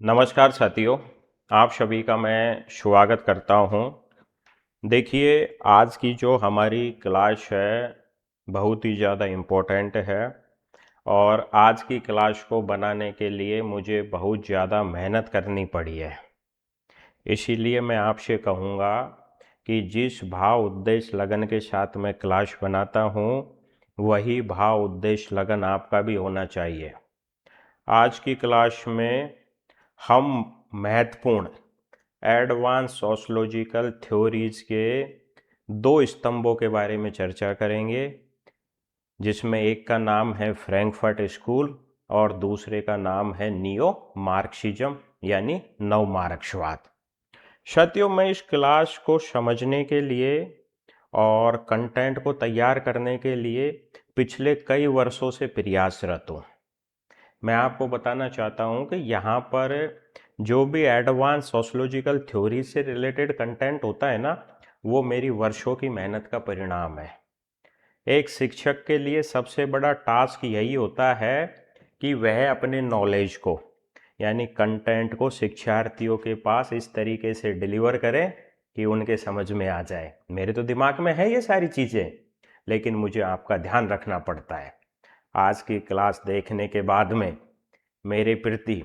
नमस्कार साथियों, आप सभी का मैं स्वागत करता हूं। देखिए, आज की जो हमारी क्लास है बहुत ही ज़्यादा इम्पोर्टेंट है और आज की क्लास को बनाने के लिए मुझे बहुत ज़्यादा मेहनत करनी पड़ी है। इसीलिए मैं आपसे कहूँगा कि जिस भाव उद्देश्य लगन के साथ मैं क्लास बनाता हूँ, वही भाव उद्देश्य लगन आपका भी होना चाहिए। आज की क्लास में हम महत्वपूर्ण एडवांस सोशलॉजिकल थ्योरीज के दो स्तंभों के बारे में चर्चा करेंगे, जिसमें एक का नाम है फ्रैंकफर्ट स्कूल और दूसरे का नाम है नियो मार्क्सिज्म यानी नव मार्क्सवाद। साथियों, मैं इस क्लास को समझने के लिए और कंटेंट को तैयार करने के लिए पिछले कई वर्षों से प्रयासरत हूँ। मैं आपको बताना चाहता हूँ कि यहाँ पर जो भी एडवांस सोशलॉजिकल थ्योरी से रिलेटेड कंटेंट होता है ना, वो मेरी वर्षों की मेहनत का परिणाम है। एक शिक्षक के लिए सबसे बड़ा टास्क यही होता है कि वह अपने नॉलेज को यानी कंटेंट को शिक्षार्थियों के पास इस तरीके से डिलीवर करे कि उनके समझ में आ जाए। मेरे तो दिमाग में है ये सारी चीज़ें, लेकिन मुझे आपका ध्यान रखना पड़ता है। आज की क्लास देखने के बाद में मेरे प्रति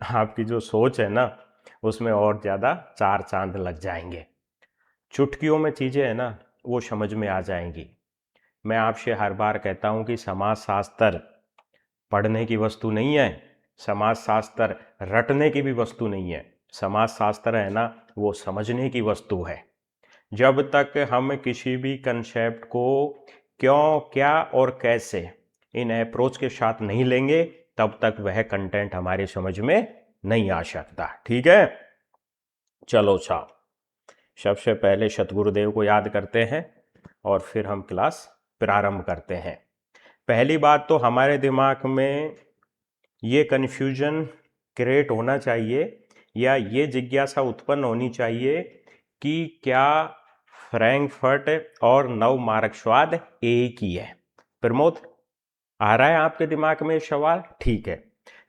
आपकी जो सोच है ना, उसमें और ज़्यादा चार चांद लग जाएंगे। चुटकियों में चीज़ें है ना, वो समझ में आ जाएंगी। मैं आपसे हर बार कहता हूँ कि समाज शास्त्र पढ़ने की वस्तु नहीं है, समाज शास्त्र रटने की भी वस्तु नहीं है। समाज शास्त्र है ना, वो समझने की वस्तु है। जब तक हम किसी भी कंसेप्ट को क्यों, क्या और कैसे इन अप्रोच के साथ नहीं लेंगे, तब तक वह कंटेंट हमारी समझ में नहीं आ सकता। ठीक है, चलो साहब, सबसे पहले सतगुरुदेव को याद करते हैं और फिर हम क्लास प्रारंभ करते हैं। पहली बात तो हमारे दिमाग में ये कन्फ्यूजन क्रिएट होना चाहिए या ये जिज्ञासा उत्पन्न होनी चाहिए कि क्या फ्रैंकफर्ट और नव मार्क्सवाद एक ही है। प्रमोद, आ रहा है आपके दिमाग में सवाल? ठीक है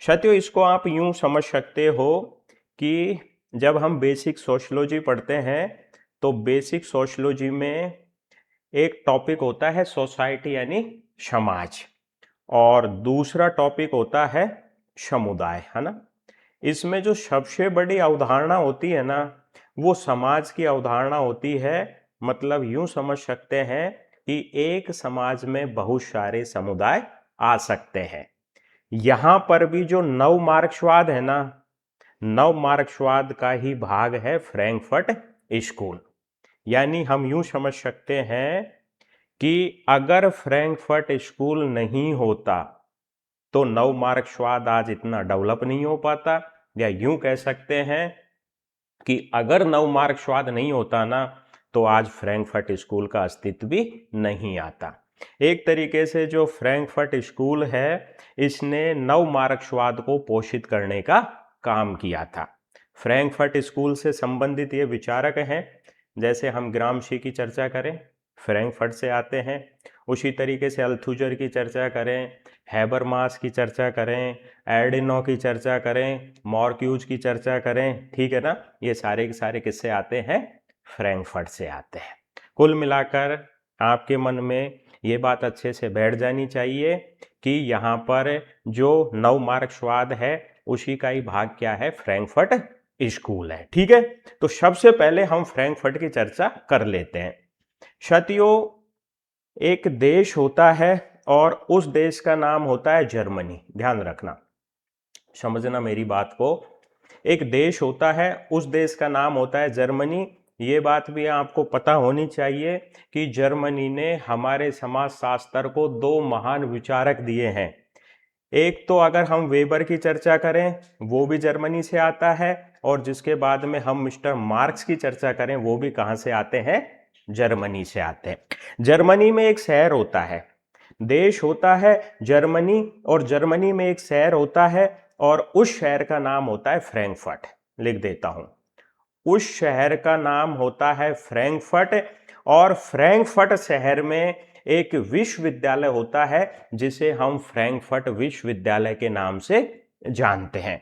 साथियों, इसको आप यूं समझ सकते हो कि जब हम बेसिक सोशलॉजी पढ़ते हैं तो बेसिक सोशलॉजी में एक टॉपिक होता है सोसाइटी यानी समाज, और दूसरा टॉपिक होता है समुदाय, है ना। इसमें जो सबसे बड़ी अवधारणा होती है ना, वो समाज की अवधारणा होती है। मतलब यूं समझ सकते हैं कि एक समाज में बहुत सारे समुदाय आ सकते हैं। यहां पर भी जो नव मार्क्सवाद है ना, नव मार्क्सवाद का ही भाग है फ्रैंकफर्ट स्कूल। यानी हम यूं समझ सकते हैं कि अगर फ्रैंकफर्ट स्कूल नहीं होता तो नव मार्क्सवाद आज इतना डेवलप नहीं हो पाता। या यूं कह सकते हैं कि अगर नव मार्क्सवाद नहीं होता ना, तो आज फ्रैंकफर्ट स्कूल का अस्तित्व भी नहीं आता। एक तरीके से जो फ्रैंकफर्ट स्कूल है, इसने नव मार्क्सवाद को पोषित करने का काम किया था। फ्रैंकफर्ट स्कूल से संबंधित ये विचारक हैं, जैसे हम ग्रामशी की चर्चा करें, फ्रैंकफर्ट से आते हैं। उसी तरीके से अल्थुजर की चर्चा करें, हैबरमास की चर्चा करें, एडिनो की चर्चा करें, मॉर्क्यूज की चर्चा करें, ठीक है ना, ये सारे के सारे किससे आते हैं? फ्रैंकफर्ट से आते हैं। कुल मिलाकर आपके मन में ये बात अच्छे से बैठ जानी चाहिए कि यहाँ पर जो नव मार्क्सवाद है उसी का ही भाग क्या है? फ्रैंकफर्ट स्कूल है। ठीक है, तो सबसे पहले हम फ्रैंकफर्ट की चर्चा कर लेते हैं। साथियों, एक देश होता है और उस देश का नाम होता है जर्मनी। ध्यान रखना, समझना मेरी बात को। एक देश होता है, उस देश का नाम होता है जर्मनी। ये बात भी आपको पता होनी चाहिए कि जर्मनी ने हमारे समाज शास्त्र को दो महान विचारक दिए हैं। एक तो अगर हम वेबर की चर्चा करें, वो भी जर्मनी से आता है, और जिसके बाद में हम मिस्टर मार्क्स की चर्चा करें, वो भी कहां से आते हैं? जर्मनी से आते हैं। जर्मनी में एक शहर होता है, देश होता है जर्मनी, और जर्मनी में एक शहर होता है और उस शहर का नाम होता है फ्रैंकफर्ट। लिख देता हूं, उस शहर का नाम होता है फ्रैंकफर्ट, और फ्रैंकफर्ट शहर में एक विश्वविद्यालय होता है जिसे हम फ्रैंकफर्ट विश्वविद्यालय के नाम से जानते हैं।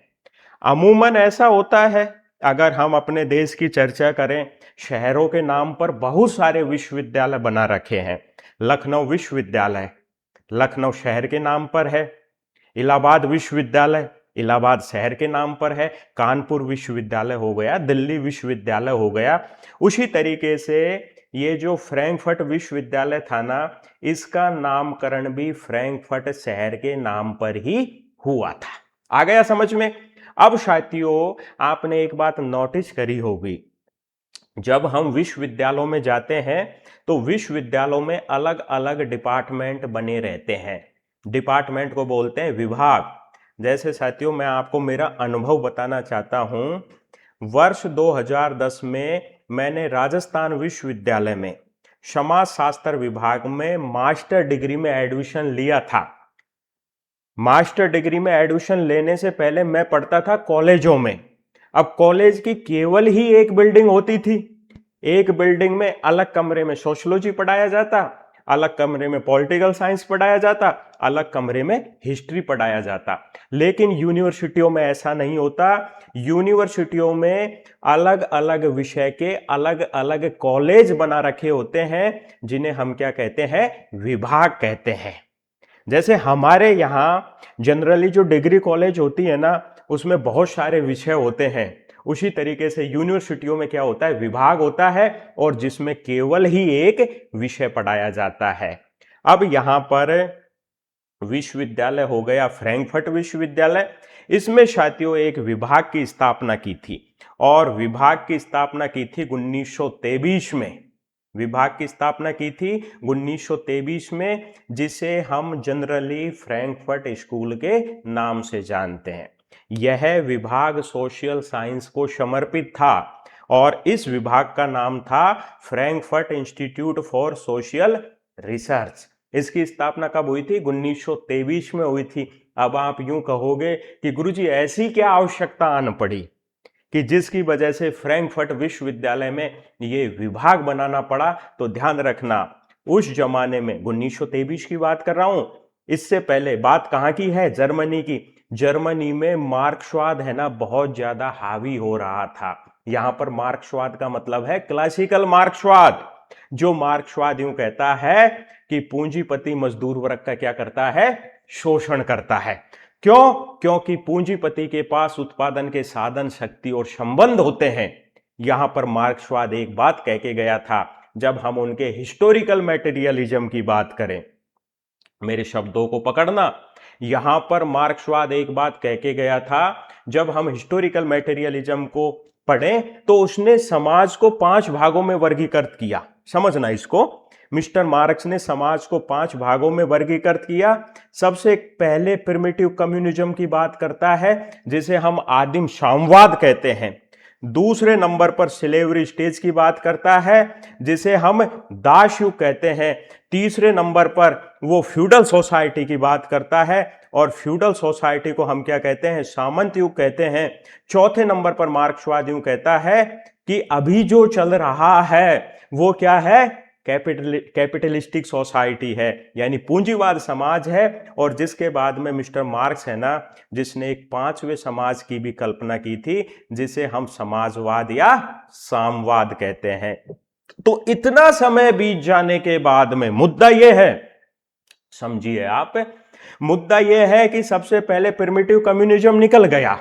अमूमन ऐसा होता है, अगर हम अपने देश की चर्चा करें, शहरों के नाम पर बहुत सारे विश्वविद्यालय बना रखे हैं। लखनऊ विश्वविद्यालय लखनऊ शहर के नाम पर है। इलाहाबाद विश्वविद्यालय इलाहाबाद शहर के नाम पर है। कानपुर विश्वविद्यालय हो गया, दिल्ली विश्वविद्यालय हो गया। उसी तरीके से ये जो फ्रैंकफर्ट विश्वविद्यालय था ना, इसका नामकरण भी फ्रैंकफर्ट शहर के नाम पर ही हुआ था। आ गया समझ में? अब साथियों, आपने एक बात नोटिस करी होगी, जब हम विश्वविद्यालयों में जाते हैं तो विश्वविद्यालयों में अलग अलग डिपार्टमेंट बने रहते हैं। डिपार्टमेंट को बोलते हैं विभाग। जैसे साथियों, मैं आपको मेरा अनुभव बताना चाहता हूं। वर्ष 2010 में मैंने राजस्थान विश्वविद्यालय में समाज शास्त्र विभाग में मास्टर डिग्री में एडमिशन लिया था। मास्टर डिग्री में एडमिशन लेने से पहले मैं पढ़ता था कॉलेजों में। अब कॉलेज की केवल ही एक बिल्डिंग होती थी। एक बिल्डिंग में अलग कमरे में सोशियोलॉजी पढ़ाया जाता, अलग कमरे में पॉलिटिकल साइंस पढ़ाया जाता, अलग कमरे में हिस्ट्री पढ़ाया जाता। लेकिन यूनिवर्सिटियों में ऐसा नहीं होता। यूनिवर्सिटियों में अलग अलग विषय के अलग अलग कॉलेज बना रखे होते हैं, जिन्हें हम क्या कहते हैं? विभाग कहते हैं। जैसे हमारे यहाँ जनरली जो डिग्री कॉलेज होती है ना, उसमें बहुत सारे विषय होते हैं। उसी तरीके से यूनिवर्सिटियों में क्या होता है? विभाग होता है, और जिसमें केवल ही एक विषय पढ़ाया जाता है। अब यहाँ पर विश्वविद्यालय हो गया फ्रैंकफर्ट विश्वविद्यालय। इसमें साथियों एक विभाग की स्थापना की थी, और विभाग की स्थापना की थी 1923 में। विभाग की स्थापना की थी 1923 में, जिसे हम जनरली फ्रैंकफर्ट स्कूल के नाम से जानते हैं। यह विभाग सोशल साइंस को समर्पित था, और इस विभाग का नाम था Frankfurt institute for social research. इसकी स्थापना कब हुई थी? 1923 में हुई थी। अब आप यूं कहोगे कि गुरुजी ऐसी क्या आवश्यकता आन पड़ी कि जिसकी वजह से फ्रैंकफर्ट विश्वविद्यालय में ये विभाग बनाना पड़ा? तो ध्यान रखना, उस जमाने में 1923 की बात कर रहा हूं। इससे पहले बात कहां की है? जर्मनी की। जर्मनी में मार्क्सवाद है ना, बहुत ज्यादा हावी हो रहा था। यहां पर मार्क्सवाद का मतलब है क्लासिकल मार्क्सवाद। जो मार्क्सवाद यूं कहता है कि पूंजीपति मजदूर वर्ग का क्या करता है? शोषण करता है। क्यों? क्योंकि पूंजीपति के पास उत्पादन के साधन, शक्ति और संबंध होते हैं। यहां पर मार्क्सवाद एक बात कह के गया था, जब हम उनके हिस्टोरिकल मटेरियलिज्म की बात करें, मेरे शब्दों को पकड़ना, यहां पर मार्क्सवाद एक बात कह के गया था, जब हम हिस्टोरिकल मटेरियलिज्म को पढ़ें तो उसने समाज को 5 भागों में वर्गीकृत किया। समझना इसको, मिस्टर मार्क्स ने समाज को 5 भागों में वर्गीकृत किया। सबसे पहले प्रिमिटिव कम्युनिज्म की बात करता है, जिसे हम आदिम साम्यवाद कहते हैं। दूसरे नंबर पर स्लेवरी स्टेज की बात करता है, जिसे हम दास युग कहते हैं। तीसरे नंबर पर वो फ्यूडल सोसाइटी की बात करता है, और फ्यूडल सोसाइटी को हम क्या कहते हैं? सामंत युग कहते हैं। चौथे नंबर पर मार्क्सवाद यूं कहता है कि अभी जो चल रहा है वो क्या है? कैपिटलिस्टिक सोसाइटी है, यानी पूंजीवाद समाज है। और जिसके बाद में मिस्टर मार्क्स है ना, जिसने एक 5वें समाज की भी कल्पना की थी, जिसे हम समाजवाद या साम्यवाद कहते हैं। तो इतना समय बीत जाने के बाद में मुद्दा यह है, समझिए आप, मुद्दा यह है कि सबसे पहले प्रिमिटिव कम्युनिज्म निकल गया।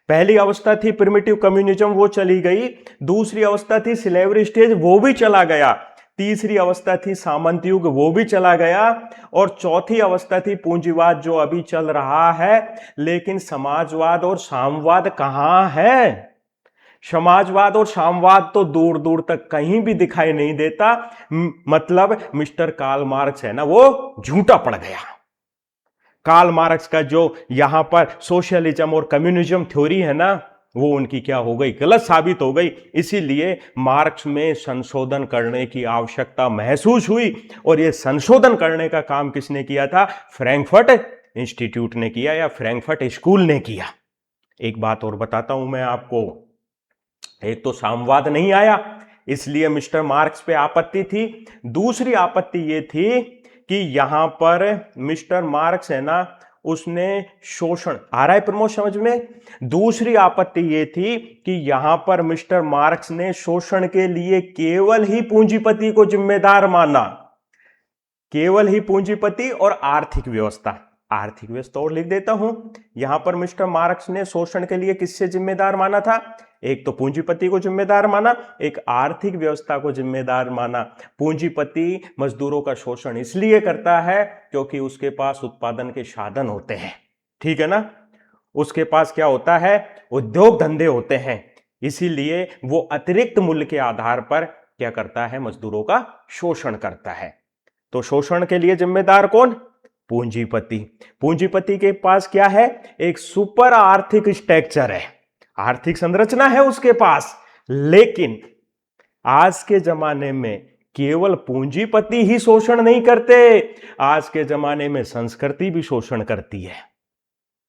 पहली अवस्था थी प्रिमिटिव कम्युनिज्म, वो चली गई। दूसरी अवस्था थी स्लेवरी स्टेज, वो भी चला गया। तीसरी अवस्था थी सामंत युग, वो भी चला गया। और चौथी अवस्था थी पूंजीवाद, जो अभी चल रहा है। लेकिन समाजवाद और साम्यवाद कहां है? समाजवाद और साम्यवाद तो दूर दूर तक कहीं भी दिखाई नहीं देता। मतलब मिस्टर कार्ल मार्क्स है ना, वो झूठा पड़ गया। कार्ल मार्क्स का जो यहां पर सोशलिज्म और कम्युनिज्म थ्योरी है ना, वो उनकी क्या हो गई? गलत साबित हो गई। इसीलिए मार्क्स में संशोधन करने की आवश्यकता महसूस हुई, और यह संशोधन करने का काम किसने किया था? फ्रैंकफर्ट इंस्टीट्यूट ने किया, या फ्रैंकफर्ट स्कूल ने किया। एक बात और बताता हूं मैं आपको, एक तो साम्यवाद नहीं आया, इसलिए मिस्टर मार्क्स पे आपत्ति थी। दूसरी आपत्ति यह थी कि यहां पर मिस्टर मार्क्स है ना, उसने शोषण, आ रहा है प्रमोद समझ में? दूसरी आपत्ति यह थी कि यहां पर मिस्टर मार्क्स ने शोषण के लिए केवल ही पूंजीपति को जिम्मेदार माना, केवल ही पूंजीपति और आर्थिक व्यवस्था। आर्थिक व्यवस्था और लिख देता हूं, यहां पर मिस्टर मार्क्स ने शोषण के लिए किससे जिम्मेदार माना था? एक तो पूंजीपति को जिम्मेदार माना, एक आर्थिक व्यवस्था को जिम्मेदार माना। पूंजीपति मजदूरों का शोषण इसलिए करता है क्योंकि उसके पास उत्पादन के साधन होते हैं, ठीक है ना? उसके पास क्या होता है? उद्योग धंधे होते हैं, इसीलिए वो अतिरिक्त मूल्य के आधार पर क्या करता है? मजदूरों का शोषण करता है। तो शोषण के लिए जिम्मेदार कौन? पूंजीपति। पूंजीपति के पास क्या है? एक सुपर आर्थिक स्ट्रक्चर है, आर्थिक संरचना है उसके पास। लेकिन आज के जमाने में केवल पूंजीपति ही शोषण नहीं करते, आज के जमाने में संस्कृति भी शोषण करती है।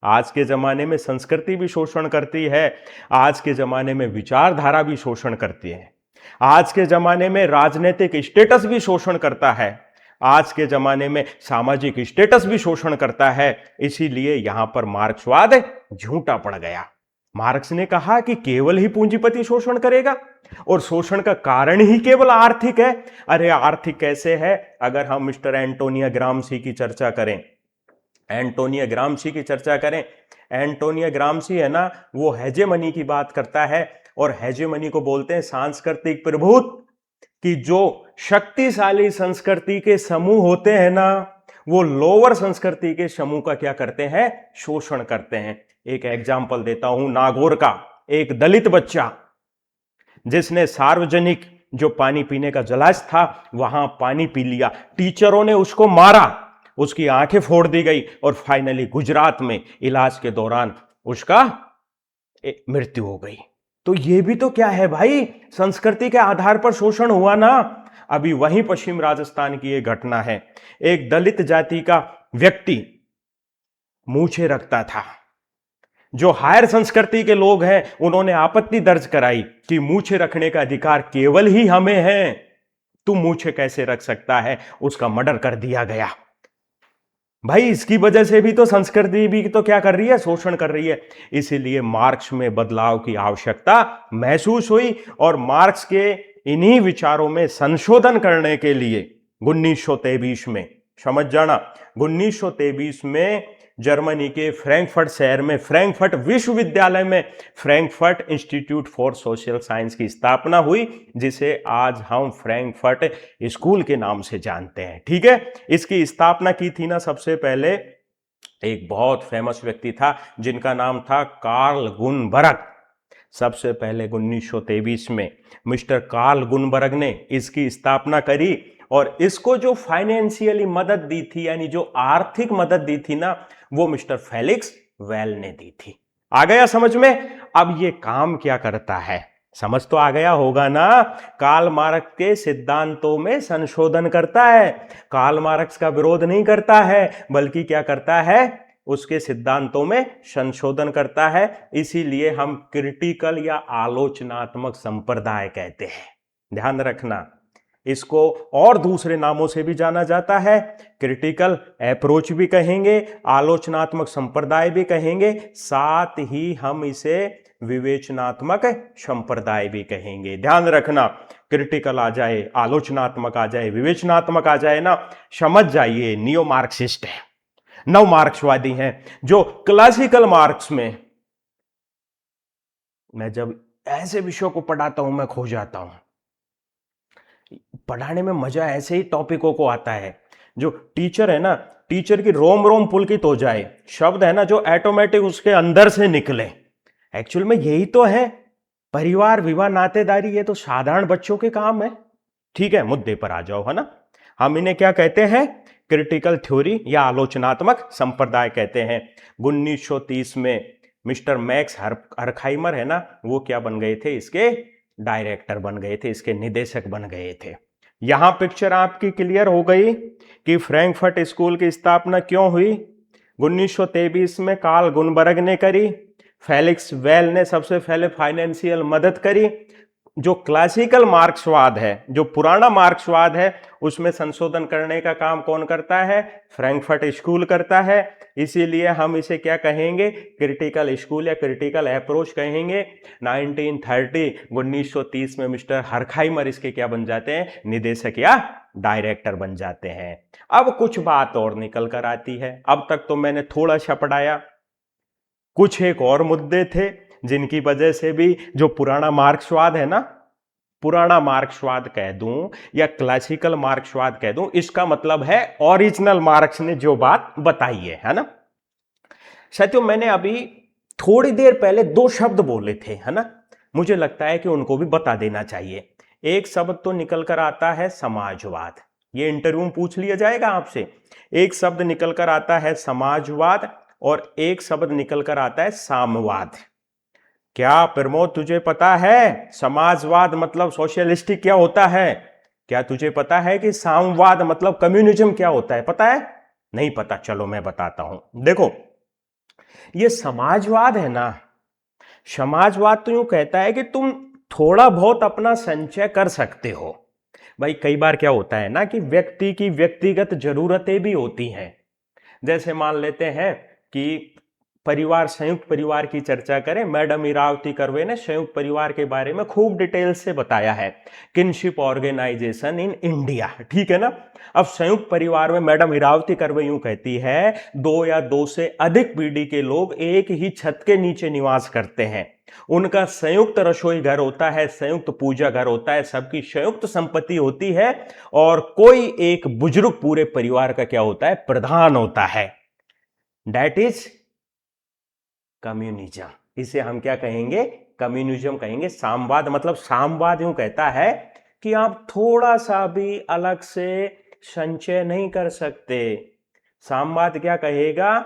आज के जमाने में संस्कृति भी शोषण करती है, आज के जमाने में विचारधारा भी शोषण करती है, आज के जमाने में राजनीतिक स्टेटस भी शोषण करता है, आज के जमाने में सामाजिक स्टेटस भी शोषण करता है। इसीलिए यहां पर मार्क्सवाद झूठा पड़ गया। मार्क्स ने कहा कि केवल ही पूंजीपति शोषण करेगा और शोषण का कारण ही केवल आर्थिक है। अरे आर्थिक कैसे है? अगर हम मिस्टर एंटोनियो ग्राम्शी की चर्चा करें, एंटोनियो ग्राम्शी की चर्चा करें, एंटोनियो ग्राम्शी है ना, वो हेजेमनी की बात करता है, और हेजेमनी को बोलते हैं सांस्कृतिक प्रभुत्व, कि जो शक्तिशाली संस्कृति के समूह होते हैं ना, वो लोअर संस्कृति के समूह का क्या करते हैं? शोषण करते हैं। एक एग्जाम्पल देता हूं, नागौर का एक दलित बच्चा जिसने सार्वजनिक जो पानी पीने का जलाशय था वहां पानी पी लिया, टीचरों ने उसको मारा, उसकी आंखें फोड़ दी गई और फाइनली गुजरात में इलाज के दौरान उसका मृत्यु हो गई। तो ये भी तो क्या है भाई? संस्कृति के आधार पर शोषण हुआ ना। अभी वहीं पश्चिम राजस्थान की एक घटना है, एक दलित जाति का व्यक्ति मूछें रखता था। जो हायर संस्कृति के लोग हैं उन्होंने आपत्ति दर्ज कराई कि मूछें रखने का अधिकार केवल ही हमें है, तू मूछें कैसे रख सकता है? उसका मर्डर कर दिया गया। भाई इसकी वजह से भी तो संस्कृति भी तो क्या कर रही है? शोषण कर रही है। इसीलिए मार्क्स में बदलाव की आवश्यकता महसूस हुई और मार्क्स के इन्हीं विचारों में संशोधन करने के लिए 1923 में, समझ जाना, 1923 में जर्मनी के फ्रैंकफर्ट शहर में, फ्रैंकफर्ट विश्वविद्यालय में Frankfurt institute for social science की स्थापना हुई, जिसे आज हम फ्रैंकफर्ट स्कूल के नाम से जानते हैं। ठीक है, इसकी स्थापना की थी ना सबसे पहले एक बहुत फेमस व्यक्ति था जिनका नाम था कार्ल गुनबर्ग। सबसे पहले 1923 में मिस्टर कार्ल गुनबर्ग ने इसकी स्थापना करी और इसको जो फाइनेंशियली मदद दी थी, यानी जो आर्थिक मदद दी थी ना, वो मिस्टर फेलिक्स वेल ने दी थी। आ गया समझ में? अब ये काम क्या करता है समझ तो आ गया होगा ना। कार्ल मार्क्स के सिद्धांतों में संशोधन करता है, कार्ल मार्क्स का विरोध नहीं करता है, बल्कि क्या करता है? उसके सिद्धांतों में संशोधन करता है। इसीलिए हम क्रिटिकल या आलोचनात्मक संप्रदाय कहते हैं, ध्यान रखना। इसको और दूसरे नामों से भी जाना जाता है, क्रिटिकल अप्रोच भी कहेंगे, आलोचनात्मक संप्रदाय भी कहेंगे, साथ ही हम इसे विवेचनात्मक संप्रदाय भी कहेंगे। ध्यान रखना, क्रिटिकल आ जाए, आलोचनात्मक आ जाए, विवेचनात्मक आ जाए ना, समझ जाइए नियो मार्क्सिस्ट है, नव मार्क्सवादी हैं। जो क्लासिकल मार्क्स में, मैं जब ऐसे विषयों को पढ़ाता हूं मैं खो जाता हूं। पढ़ाने में मजा ऐसे ही टॉपिकों को आता है, जो टीचर है ना, टीचर की रोम रोम पुलकित हो जाए, शब्द है ना जो ऑटोमेटिक उसके अंदर से निकले। एक्चुअल में यही तो है परिवार, विवाह, नातेदारी, ये तो साधारण बच्चों के काम है। ठीक है, मुद्दे पर आ जाओ, है ना। हम इन्हें क्या कहते हैं? क्रिटिकल थ्योरी या आलोचनात्मक संप्रदाय कहते हैं। 1930 में मिस्टर मैक्स हर्खाइमर है ना, वो क्या बन गए थे? इसके डायरेक्टर बन गए थे, इसके निदेशक बन गए थे। यहां पिक्चर आपकी क्लियर हो गई कि फ्रैंकफर्ट स्कूल की स्थापना क्यों हुई। 1923 में कार्ल गुनबर्ग ने करी, फेलिक्स वेल ने सबसे पहले फाइनेंशियल मदद करी, जो क्लासिकल मार्क्सवाद है, जो पुराना मार्क्सवाद है, उसमें संशोधन करने का काम कौन करता है? फ्रैंकफर्ट स्कूल करता है। इसीलिए हम इसे क्या कहेंगे? क्रिटिकल स्कूल या क्रिटिकल अप्रोच कहेंगे। 1930 में मिस्टर हर्खाइमर इसके क्या बन जाते हैं? निदेशक या डायरेक्टर बन जाते हैं। अब कुछ बात और निकल कर आती है। अब तक तो मैंने थोड़ा सा पढ़ाया, कुछ एक और मुद्दे थे जिनकी वजह से भी जो पुराना मार्क्सवाद है ना, पुराना मार्क्सवाद कह दूं या क्लासिकल मार्क्सवाद कह दूं, इसका मतलब है ओरिजिनल मार्क्स ने जो बात बताई है ना। साथियों, मैंने अभी थोड़ी देर पहले दो शब्द बोले थे, है ना, मुझे लगता है कि उनको भी बता देना चाहिए। एक शब्द तो निकल कर आता है समाजवाद, ये इंटरव्यू में पूछ लिया जाएगा आपसे। एक शब्द निकल कर आता है समाजवाद और एक शब्द निकल कर आता है साम्यवाद। क्या प्रमोद तुझे पता है समाजवाद मतलब सोशलिस्टिक क्या होता है? क्या तुझे पता है कि साम्यवाद मतलब कम्युनिज्म क्या होता है? पता है? नहीं पता? चलो मैं बताता हूं। देखो, ये समाजवाद है ना, समाजवाद तो यूं कहता है कि तुम थोड़ा बहुत अपना संचय कर सकते हो। भाई कई बार क्या होता है ना कि व्यक्ति की व्यक्तिगत जरूरतें भी होती हैं। जैसे मान लेते हैं कि परिवार, संयुक्त परिवार की चर्चा करें, मैडम इरावती कर्वे ने संयुक्त परिवार के बारे में खूब डिटेल से बताया है, किनशिप ऑर्गेनाइजेशन इन इंडिया, ठीक है ना। अब संयुक्त परिवार में मैडम इरावती कर्वे यूं कहती है, 2 या 2 से अधिक पीढ़ी के लोग एक ही छत के नीचे निवास करते हैं, उनका संयुक्त रसोई घर होता है, संयुक्त पूजा घर होता है, सबकी संयुक्त संपत्ति होती है और कोई एक बुजुर्ग पूरे परिवार का क्या होता है? प्रधान होता है। That is communism. इसे हम क्या कहेंगे? कम्युनिज्म कहेंगे। साम्यवाद मतलब, साम्यवाद यूं कहता है कि आप थोड़ा सा भी अलग से संचय नहीं कर सकते। साम्यवाद क्या कहेगा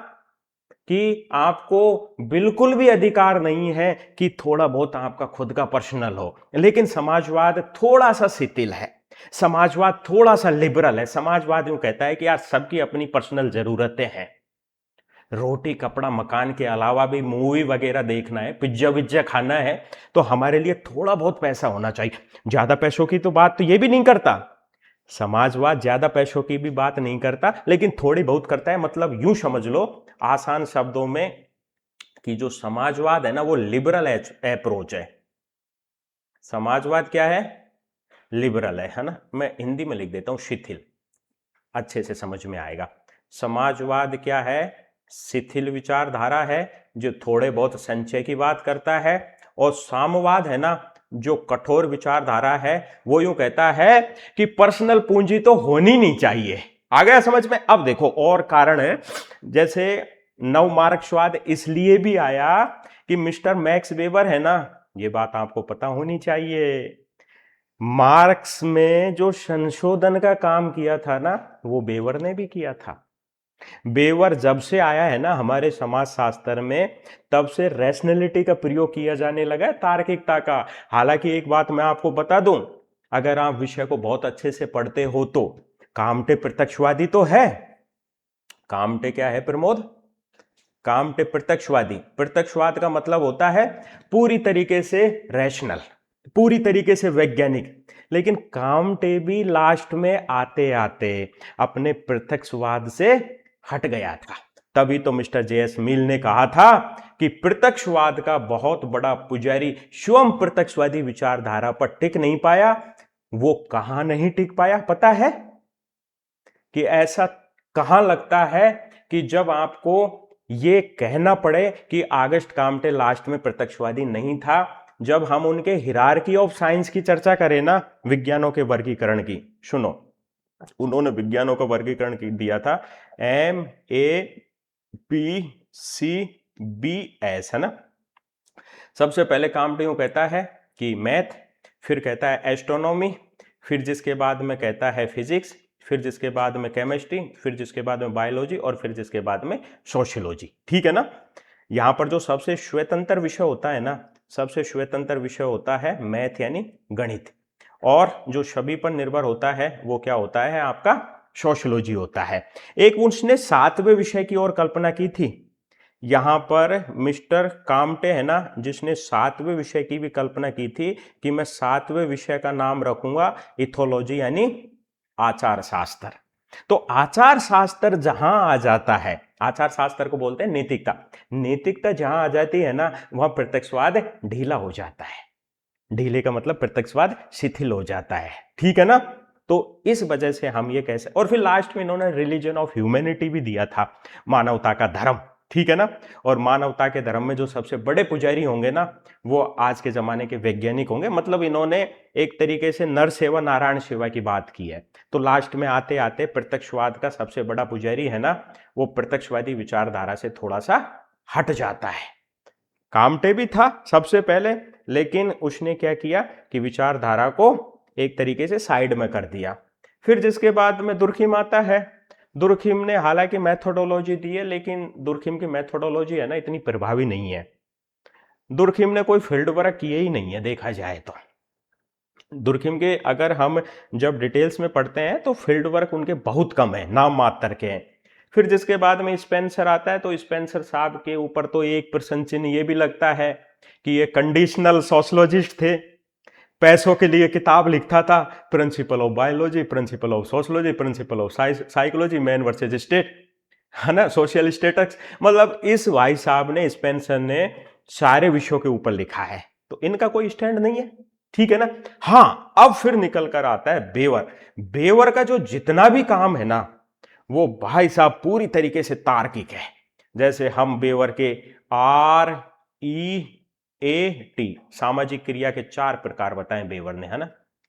कि आपको बिल्कुल भी अधिकार नहीं है कि थोड़ा बहुत आपका खुद का पर्सनल हो। लेकिन समाजवाद थोड़ा सा शिथिल है, समाजवाद थोड़ा सा लिबरल है। समाजवाद यूं कहता है कि यार सबकी अपनी पर्सनल जरूरतें हैं, रोटी कपड़ा मकान के अलावा भी मूवी वगैरह देखना है, पिज्जा विज्जा खाना है, तो हमारे लिए थोड़ा बहुत पैसा होना चाहिए। ज्यादा पैसों की तो बात तो ये भी नहीं करता समाजवाद, ज्यादा पैसों की भी बात नहीं करता, लेकिन थोड़ी बहुत करता है। मतलब यूं समझ लो आसान शब्दों में कि जो समाजवाद है ना वो लिबरल अप्रोच है। समाजवाद क्या है? लिबरल है ना। मैं हिंदी में लिख देता हूं, शिथिल, अच्छे से समझ में आएगा। समाजवाद क्या है? शिथिल विचारधारा है जो थोड़े बहुत संचय की बात करता है। और साम्यवाद है ना, जो कठोर विचारधारा है, वो यूं कहता है कि पर्सनल पूंजी तो होनी नहीं चाहिए। आ गया समझ में? अब देखो और कारण है, जैसे नव मार्क्सवाद इसलिए भी आया कि मिस्टर मैक्स वेबर है ना, ये बात आपको पता होनी चाहिए, मार्क्स में जो संशोधन का काम किया था ना वो वेबर ने भी किया था। वेबर जब से आया है ना हमारे समाज शास्त्र में, तब से रैशनैलिटी का प्रयोग किया जाने लगा है, तार्किकता का। हालांकि एक बात मैं आपको बता दूं, अगर आप विषय को बहुत अच्छे से पढ़ते हो तो कामटे प्रत्यक्षवादी तो है। कामटे क्या है प्रमोद? कामटे प्रत्यक्षवादी। प्रत्यक्षवाद का मतलब होता है पूरी तरीके से रैशनल, पूरी तरीके से वैज्ञानिक। लेकिन कामटे भी लास्ट में आते आते अपने प्रत्यक्षवाद से हट गया था। तभी तो मिस्टर जेएस मिल ने कहा था कि प्रत्यक्षवाद का बहुत बड़ा पुजारी स्वयं प्रत्यक्षवादी विचारधारा पर टिक नहीं पाया। वो कहां नहीं टिक पाया पता है? कि ऐसा कहां लगता है कि जब आपको ये कहना पड़े कि आगस्ट कामटे लास्ट में प्रत्यक्षवादी नहीं था, जब हम उनके हिरार्की ऑफ साइंस की चर्चा करें ना, विज्ञानों के वर्गीकरण की, सुनो, उन्होंने विज्ञानों का वर्गीकरण दिया था MAPCBS, है ना। सबसे पहले कामटे यूं कहता है कि मैथ, फिर कहता है एस्ट्रोनॉमी, फिर जिसके बाद में कहता है फिजिक्स, फिर जिसके बाद में केमिस्ट्री, फिर जिसके बाद में बायोलॉजी और फिर जिसके बाद में सोशियोलॉजी, ठीक है ना। यहां पर जो सबसे स्वतंत्र विषय होता है ना, सबसे स्वतंत्र विषय होता है मैथ यानी गणित, और जो सभी पर निर्भर होता है वो क्या होता है? आपका सोशियोलॉजी होता है। एक उसने 7वें विषय की और कल्पना की थी, यहाँ पर मिस्टर काम्टे है ना, जिसने 7वें विषय की भी कल्पना की थी कि मैं 7वें विषय का नाम रखूंगा इथोलॉजी, यानी आचार शास्त्र। तो आचार शास्त्र जहां आ जाता है, आचार शास्त्र को बोलते हैं नैतिकता, नैतिकता जहां आ जाती है ना, वहां प्रत्यक्षवाद ढीला हो जाता है। ढीले का मतलब प्रत्यक्षवाद शिथिल हो जाता है, ठीक है ना। तो इस वजह से हम ये कैसे, और फिर लास्ट में इन्होंने रिलीजन ऑफ ह्यूमैनिटी भी दिया था, मानवता का धर्म, ठीक है ना। और मानवता के धर्म में जो सबसे बड़े पुजारी होंगे ना, वो आज के जमाने के वैज्ञानिक होंगे। मतलब इन्होंने एक तरीके से नर सेवा नारायण सेवा की बात की है। तो लास्ट में आते आते प्रत्यक्षवाद का सबसे बड़ा पुजारी है ना, वो प्रत्यक्षवादी विचारधारा से थोड़ा सा हट जाता है। काम्टे भी था सबसे पहले, लेकिन उसने क्या किया कि विचारधारा को एक तरीके से साइड में कर दिया। फिर जिसके बाद में दुर्खिम आता है। दुर्खिम ने हालांकि मेथोडोलॉजी दी है, लेकिन दुर्खिम की मेथोडोलॉजी है ना इतनी प्रभावी नहीं है। दुर्खिम ने कोई फील्ड वर्क किए ही नहीं है देखा जाए तो। दुर्खिम के अगर हम जब डिटेल्स में पढ़ते हैं तो फील्ड वर्क उनके बहुत कम है, नाम मात्र के हैं। फिर जिसके बाद में स्पेंसर आता है, तो स्पेंसर साहब के ऊपर तो एक प्रश्न चिन्ह ये भी लगता है कि ये कंडीशनल सोशलॉजिस्ट थे, पैसों के लिए किताब लिखता था, principle of biology, principle of sociology, principle of psychology, man versus state, है ना, सोशल स्टेटस। मतलब इस भाई साहब ने, स्पेंसर ने सारे विषयों के ऊपर लिखा है, तो इनका कोई स्टैंड नहीं है, ठीक है ना। हाँ, अब फिर निकल कर आता है बेवर। बेवर का जो जितना भी काम है ना, वो भाई साहब पूरी तरीके से तार्किक है। जैसे हम बेवर के REAT सामाजिक क्रिया के 4 प्रकार बताएं बेवर ने, है ना।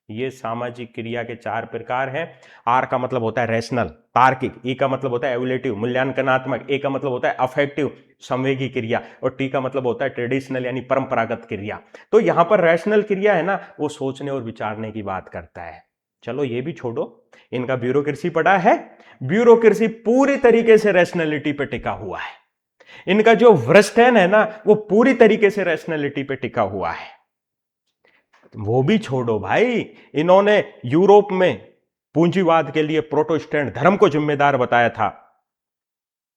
ये सामाजिक क्रिया के 4 प्रकार हैं। आर का मतलब होता है रैशनल, तार्किक, ई का मतलब होता है एवुलेटिव, मूल्यांकनात्मक, ए का मतलब होता है अफेक्टिव, संवेगी क्रिया, और टी का मतलब होता है ट्रेडिशनल यानी परंपरागत क्रिया। तो यहां पर रैशनल क्रिया है ना, वो सोचने और विचारने की बात करता है। चलो ये भी छोड़ो, इनका ब्यूरोक्रेसी पढ़ा है। ब्यूरोक्रेसी पूरी तरीके से रैशनैलिटी पे टिका हुआ है। इनका जो व्रस्टैन है ना, वो पूरी तरीके से रैशनैलिटी पे टिका हुआ है। वो भी छोड़ो भाई, इन्होंने यूरोप में पूंजीवाद के लिए प्रोटेस्टेंट धर्म को जिम्मेदार बताया था,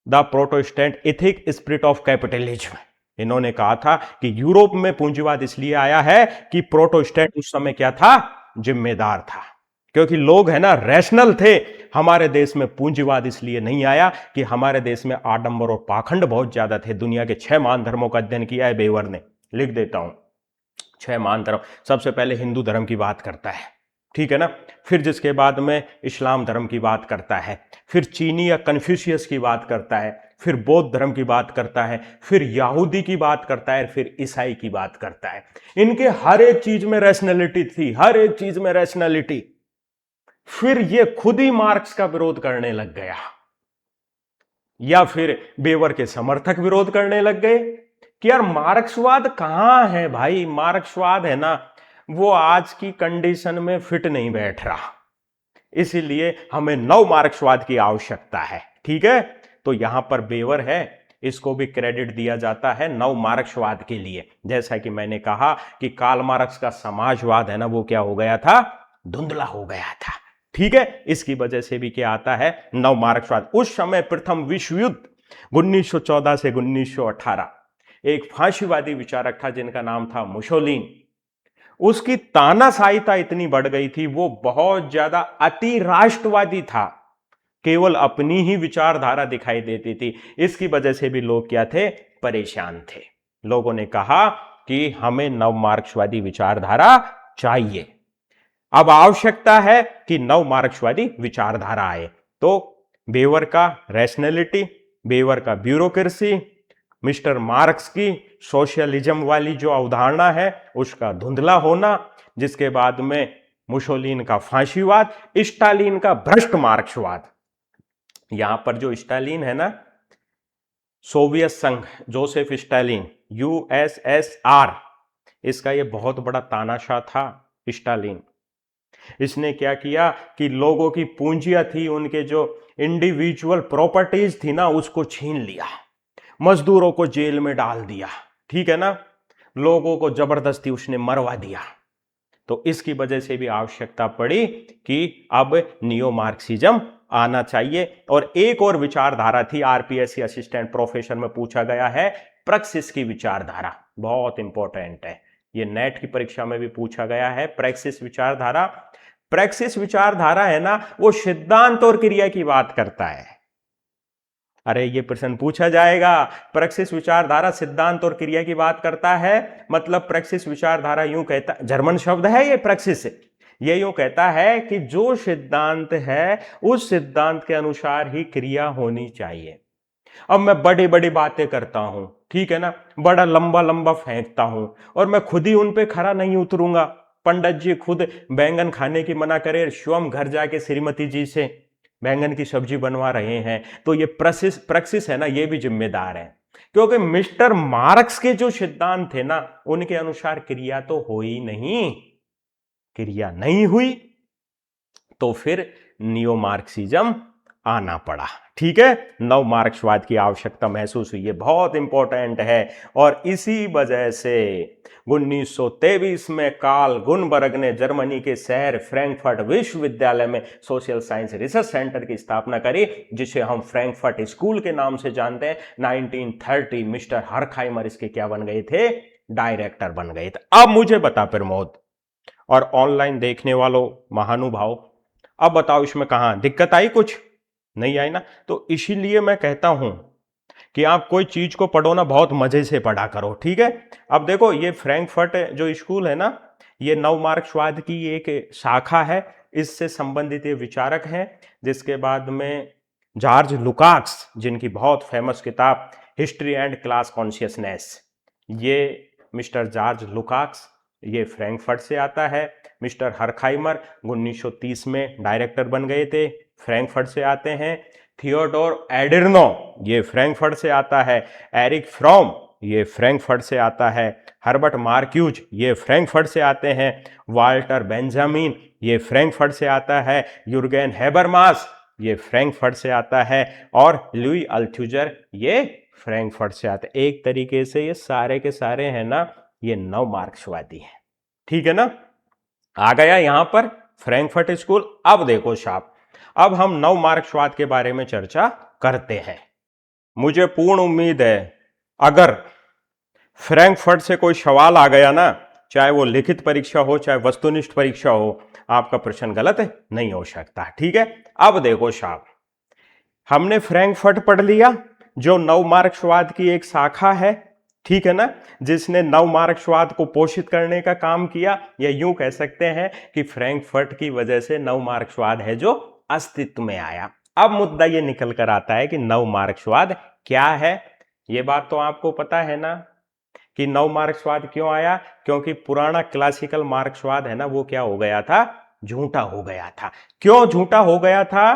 the Protestant ethic spirit of capitalism. इन्होंने कहा था कि यूरोप में पूंजीवाद इसलिए आया है कि प्रोटेस्टेंट उस समय क्या था, जिम्मेदार था, क्योंकि लोग है ना रैशनल थे। हमारे देश में पूंजीवाद इसलिए नहीं आया कि हमारे देश में आडंबर और पाखंड बहुत ज्यादा थे। दुनिया के 6 महान धर्मों का अध्ययन किया है बेवर ने, लिख देता हूं। 6 महान धर्म, सबसे पहले हिंदू धर्म की बात करता है, ठीक है ना। फिर जिसके बाद में इस्लाम धर्म की बात करता है, फिर चीनी या कन्फ्यूशियस की बात करता है, फिर बौद्ध धर्म की बात करता है, फिर यहूदी की बात करता है, फिर ईसाई की बात करता है। इनके हर एक चीज में रैशनैलिटी थी, हर एक चीज में रैशनैलिटी। फिर ये खुद ही मार्क्स का विरोध करने लग गया, या फिर बेवर के समर्थक विरोध करने लग गए कि यार मार्क्सवाद कहां है भाई, मार्क्सवाद है ना, वो आज की कंडीशन में फिट नहीं बैठ रहा, इसीलिए हमें नव मार्क्सवाद की आवश्यकता है, ठीक है। तो यहां पर बेवर है, इसको भी क्रेडिट दिया जाता है नव मार्क्सवाद के लिए। जैसा कि मैंने कहा कि कार्ल मार्क्स का समाजवाद है ना, वो क्या हो गया था, धुंधला हो गया था, ठीक है। इसकी वजह से भी क्या आता है, नव मार्क्सवाद। उस समय प्रथम विश्व युद्ध 1914 से 1918, एक फांसीवादी विचारक था जिनका नाम था मुसोलिनी। उसकी तानाशाहीता इतनी बढ़ गई थी, वो बहुत ज्यादा अति राष्ट्रवादी था, केवल अपनी ही विचारधारा दिखाई देती थी। इसकी वजह से भी लोग क्या थे, परेशान थे। लोगों ने कहा कि हमें नव मार्क्सवादी विचारधारा चाहिए, अब आवश्यकता है कि नव मार्क्सवादी विचारधारा आए। तो बेवर का रैशनैलिटी, बेवर का ब्यूरोक्रेसी, मिस्टर मार्क्स की सोशलिज्म वाली जो अवधारणा है उसका धुंधला होना, जिसके बाद में मुसोलिनी का फांसीवाद, स्टालिन का भ्रष्ट मार्क्सवाद। यहां पर जो स्टालिन है ना, सोवियत संघ, जोसेफ स्टालिन, USSR, इसका यह बहुत बड़ा तानाशाह था स्टालिन। इसने क्या किया कि लोगों की पूंजियां थी, उनके जो इंडिविजुअल प्रॉपर्टीज थी ना, उसको छीन लिया, मजदूरों को जेल में डाल दिया, ठीक है ना, लोगों को जबरदस्ती उसने मरवा दिया। तो इसकी वजह से भी आवश्यकता पड़ी कि अब नियो मार्क्सिज्म आना चाहिए। और एक और विचारधारा थी, आरपीएससी असिस्टेंट प्रोफेसर में पूछा गया है, प्रैक्सिस की विचारधारा, बहुत इंपॉर्टेंट है, ये नेट की परीक्षा में भी पूछा गया है। प्रैक्सिस विचारधारा, प्रैक्सिस विचारधारा है ना, वो सिद्धांत और क्रिया की बात करता है। अरे ये प्रश्न पूछा जाएगा, प्रैक्सिस विचारधारा सिद्धांत और क्रिया की बात करता है, मतलब प्रैक्सिस विचारधारा यूं कहता, जर्मन शब्द है ये प्रैक्सिस, ये यूं कहता है कि जो सिद्धांत है उस सिद्धांत के अनुसार ही क्रिया होनी चाहिए। अब मैं बड़ी बड़ी बातें करता हूं, ठीक है ना, बड़ा लंबा लंबा फेंकता हूं, और मैं खुद ही उन पे खरा नहीं उतरूंगा। पंडित जी खुद बैंगन खाने की मना करे, स्वयं घर जाके श्रीमती जी से बैंगन की सब्जी बनवा रहे हैं, तो ये प्रैक्सिस है ना, ये भी जिम्मेदार है, क्योंकि मिस्टर मार्क्स के जो सिद्धांत थे ना, उनके अनुसार क्रिया तो हुई नहीं, क्रिया नहीं हुई, तो फिर नियो मार्क्सिज्म आना पड़ा। ठीक है, नव मार्क्सवाद की आवश्यकता महसूस हुई, ये बहुत इंपॉर्टेंट है। और इसी वजह से 1923 में कार्ल गुनबर्ग ने जर्मनी के शहर फ्रैंकफर्ट विश्वविद्यालय में सोशल साइंस रिसर्च सेंटर की स्थापना करी, जिसे हम फ्रैंकफर्ट स्कूल के नाम से जानते हैं। 1930 मिस्टर हरखाइमर इसके क्या बन गए थे, डायरेक्टर बन गए थे। अब मुझे बता प्रमोद और ऑनलाइन देखने वालों महानुभाव, अब बताओ इसमें कहां दिक्कत आई, कुछ नहीं आई ना? तो इसीलिए मैं कहता हूं कि आप कोई चीज को पढ़ो ना, बहुत मजे से पढ़ा करो, ठीक है। अब देखो, ये फ्रैंकफर्ट जो स्कूल है ना, ये नव मार्क्सवाद की एक शाखा है, इससे संबंधित ये विचारक हैं। जिसके बाद में जॉर्ज लुकाक्स, जिनकी बहुत फेमस किताब हिस्ट्री एंड क्लास कॉन्शियसनेस, ये मिस्टर जॉर्ज लुकाक्स, ये फ्रैंकफर्ट से आता है। मिस्टर हरखाइमर 1930 में डायरेक्टर बन गए थे, फ्रैंकफर्ट से आते हैं। थियोडोर एडर्नो, ये फ्रैंकफर्ट से आता है। एरिक फ्रॉम, ये फ्रैंकफर्ट से आता है। हर्बर्ट मार्क्यूज, ये फ्रैंकफर्ट से आते हैं। वाल्टर बेंजामिन, ये फ्रैंकफर्ट से आता है। यूर्गेन हेबरमास, ये फ्रैंकफर्ट से आता है। और लुई अल्थुजर, ये फ्रैंकफर्ट से आते हैं। एक तरीके से ये सारे के सारे हैं ना, ये नव मार्क्सवादी है, ठीक है ना। आ गया यहां पर फ्रैंकफर्ट स्कूल। अब देखो साहब, अब हम नव मार्क्सवाद के बारे में चर्चा करते हैं। मुझे पूर्ण उम्मीद है अगर फ्रैंकफर्ट से कोई सवाल आ गया ना, चाहे वो लिखित परीक्षा हो चाहे वस्तुनिष्ठ परीक्षा हो, आपका प्रश्न गलत नहीं हो सकता, ठीक है। अब देखो साहब, हमने फ्रैंकफर्ट पढ़ लिया, जो नव मार्क्सवाद की एक शाखा है, ठीक है ना, जिसने नव मार्क्सवाद को पोषित करने का काम किया। या यूं कह सकते हैं कि फ्रैंकफर्ट की वजह से नव मार्क्सवाद है जो अस्तित्व में आया। अब मुद्दा ये निकल कर आता है कि नव मार्क्सवाद क्या है। ये बात तो आपको पता है ना कि नव मार्क्सवाद क्यों आया, क्योंकि पुराना क्लासिकल मार्क्सवाद है ना, वो क्या हो गया था, झूठा हो गया था। क्यों झूठा हो गया था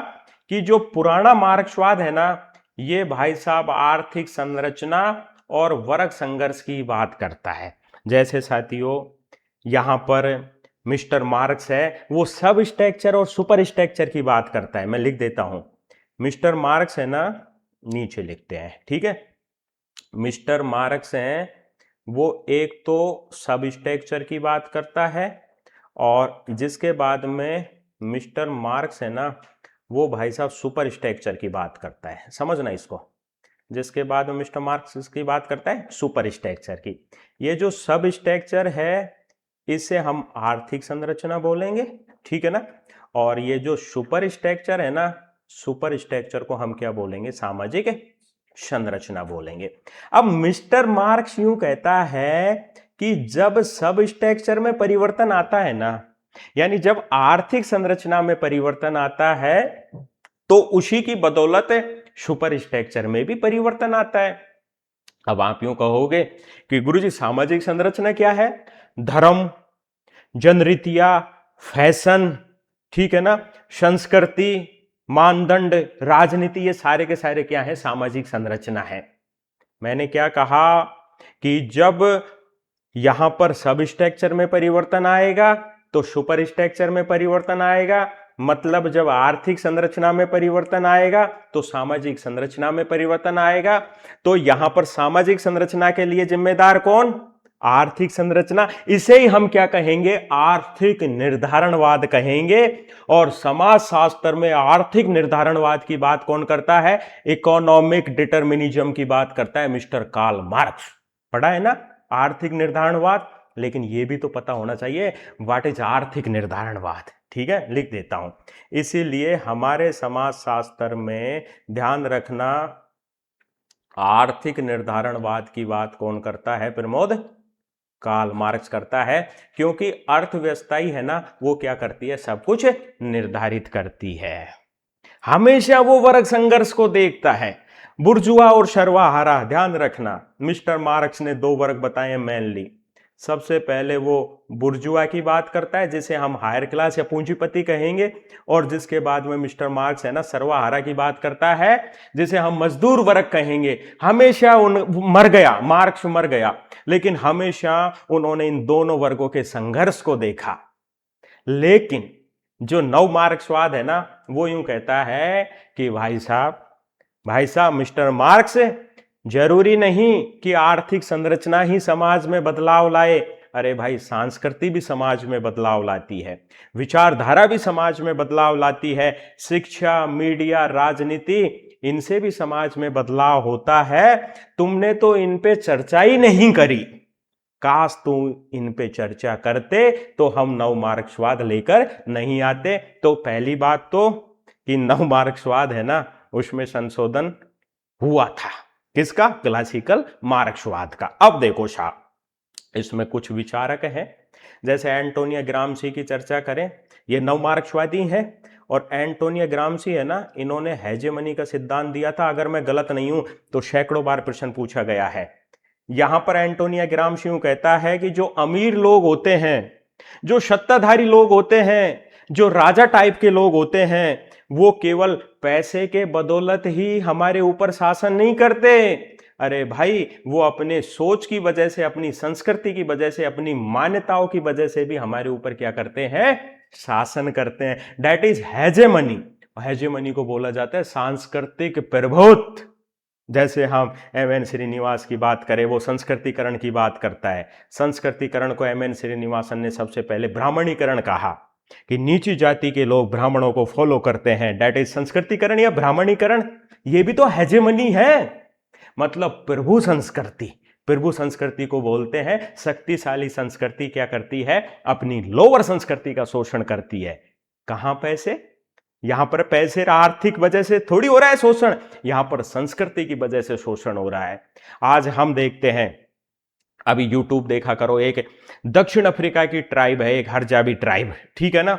कि जो पुराना मार्क्सवाद है ना, ये भाई साहब आर्थिक संरचना और वर्ग संघर्ष की बात करता है। जैसे साथियों, यहां पर मिस्टर मार्क्स है, वो सब स्ट्रक्चर और सुपर स्ट्रक्चर की बात करता है। मैं लिख देता हूं, मिस्टर मार्क्स है ना, नीचे लिखते हैं, ठीक है। मिस्टर मार्क्स हैं, वो एक तो सब स्ट्रक्चर की बात करता है, और जिसके बाद में मिस्टर मार्क्स है ना, वो भाई साहब सुपर स्ट्रक्चर की बात करता है। समझना इसको, जिसके बाद में मिस्टर मार्क्स इसकी बात करता है सुपर स्ट्रक्चर की। ये जो सब स्ट्रक्चर है, इसे हम आर्थिक संरचना बोलेंगे, ठीक है ना। और ये जो सुपर स्ट्रक्चर है ना, सुपर स्ट्रक्चर को हम क्या बोलेंगे, सामाजिक संरचना बोलेंगे। अब मिस्टर मार्क्स यूं कहता है कि जब सब स्ट्रक्चर में परिवर्तन आता है ना, यानी जब आर्थिक संरचना में परिवर्तन आता है, तो उसी की बदौलत सुपर स्ट्रक्चर में भी परिवर्तन आता है। अब आप यूं कहोगे कि गुरुजी सामाजिक संरचना क्या है, धर्म, जनरीतियां, फैशन, ठीक है ना, संस्कृति, मानदंड, राजनीति, ये सारे के सारे क्या है, सामाजिक संरचना है। मैंने क्या कहा कि जब यहां पर सब स्ट्रक्चर में परिवर्तन आएगा तो सुपर स्ट्रक्चर में परिवर्तन आएगा, मतलब जब आर्थिक संरचना में परिवर्तन आएगा तो सामाजिक संरचना में परिवर्तन आएगा। तो यहां पर सामाजिक संरचना के लिए जिम्मेदार कौन, आर्थिक संरचना, इसे ही हम क्या कहेंगे, आर्थिक निर्धारणवाद कहेंगे। और समाजशास्त्र में आर्थिक निर्धारणवाद की बात कौन करता है, इकोनॉमिक डिटरमिनिज्म की बात करता है मिस्टर कार्ल मार्क्स। पढ़ा है ना आर्थिक निर्धारणवाद, लेकिन यह भी तो पता होना चाहिए व्हाट इज आर्थिक निर्धारणवाद। ठीक है, लिख देता हूं। इसीलिए हमारे समाजशास्त्र में ध्यान रखना, आर्थिक निर्धारणवाद की बात कौन करता है प्रमोद, कार्ल मार्क्स करता है। क्योंकि अर्थव्यवस्था ही है ना, वो क्या करती है, सब कुछ निर्धारित करती है। हमेशा वो वर्ग संघर्ष को देखता है, बुर्जुआ और सर्वहारा। ध्यान रखना, मिस्टर मार्क्स ने दो वर्ग बताए मेनली। सबसे पहले वो बुर्जुआ की बात करता है, जिसे हम हायर क्लास या पूंजीपति कहेंगे, और जिसके बाद में मिस्टर मार्क्स है ना सर्वहारा की बात करता है, जिसे हम मजदूर वर्ग कहेंगे। हमेशा मर गया, मार्क्स मर गया, लेकिन हमेशा उन्होंने इन दोनों वर्गों के संघर्ष को देखा। लेकिन जो नव मार्क्सवाद है ना, वो यूं कहता है कि भाई साहब मिस्टर मार्क्स, जरूरी नहीं कि आर्थिक संरचना ही समाज में बदलाव लाए। अरे भाई, संस्कृति भी समाज में बदलाव लाती है, विचारधारा भी समाज में बदलाव लाती है, शिक्षा, मीडिया, राजनीति, इनसे भी समाज में बदलाव होता है। तुमने तो इन पे चर्चा ही नहीं करी। काश तुम इन पे चर्चा करते तो हम नव मार्क्सवाद लेकर नहीं आते। तो पहली बात तो कि नव मार्क्सवाद है ना, उसमें संशोधन हुआ था। किसका, क्लासिकल मार्क्सवाद का। अब देखो साहब, इसमें कुछ विचारक हैं, जैसे एंटोनियो ग्राम्सी की चर्चा करें, ये नव मार्क्सवादी हैं। और एंटोनियो ग्राम्सी है ना, इन्होंने हेजेमनी का सिद्धांत दिया था। अगर मैं गलत नहीं हूं तो सैकड़ों बार प्रश्न पूछा गया है। यहां पर एंटोनियो ग्राम्सी यूं कहता है कि जो अमीर लोग होते हैं, जो सत्ताधारी लोग होते हैं, जो राजा टाइप के लोग होते हैं, वो केवल पैसे के बदौलत ही हमारे ऊपर शासन नहीं करते। अरे भाई, वो अपने सोच की वजह से, अपनी संस्कृति की वजह से, अपनी मान्यताओं की वजह से भी हमारे ऊपर क्या करते हैं, शासन करते हैं। That is hegemony. हेजेमनी को बोला जाता है सांस्कृतिक प्रभुत्व। जैसे हम एम.एन. श्रीनिवास की बात करें, वो संस्कृतिकरण की बात करता है। संस्कृतिकरण को एम.एन. श्रीनिवासन ने सबसे पहले ब्राह्मणीकरण कहा, कि नीची जाति के लोग ब्राह्मणों को फॉलो करते हैं। दैट इज संस्कृतिकरण या ब्राह्मणीकरण। ये भी तो हेजेमनी है, मतलब प्रभु संस्कृति। प्रभु संस्कृति को बोलते हैं। शक्तिशाली संस्कृति क्या करती है, अपनी लोअर संस्कृति का शोषण करती है। कहां पैसे, यहां पर पैसे आर्थिक वजह से थोड़ी हो रहा है शोषण, यहां पर संस्कृति की वजह से शोषण हो रहा है। आज हम देखते हैं, अभी यूट्यूब देखा करो, एक दक्षिण अफ्रीका की ट्राइब है, एक हरजाबी ट्राइब, ठीक है ना।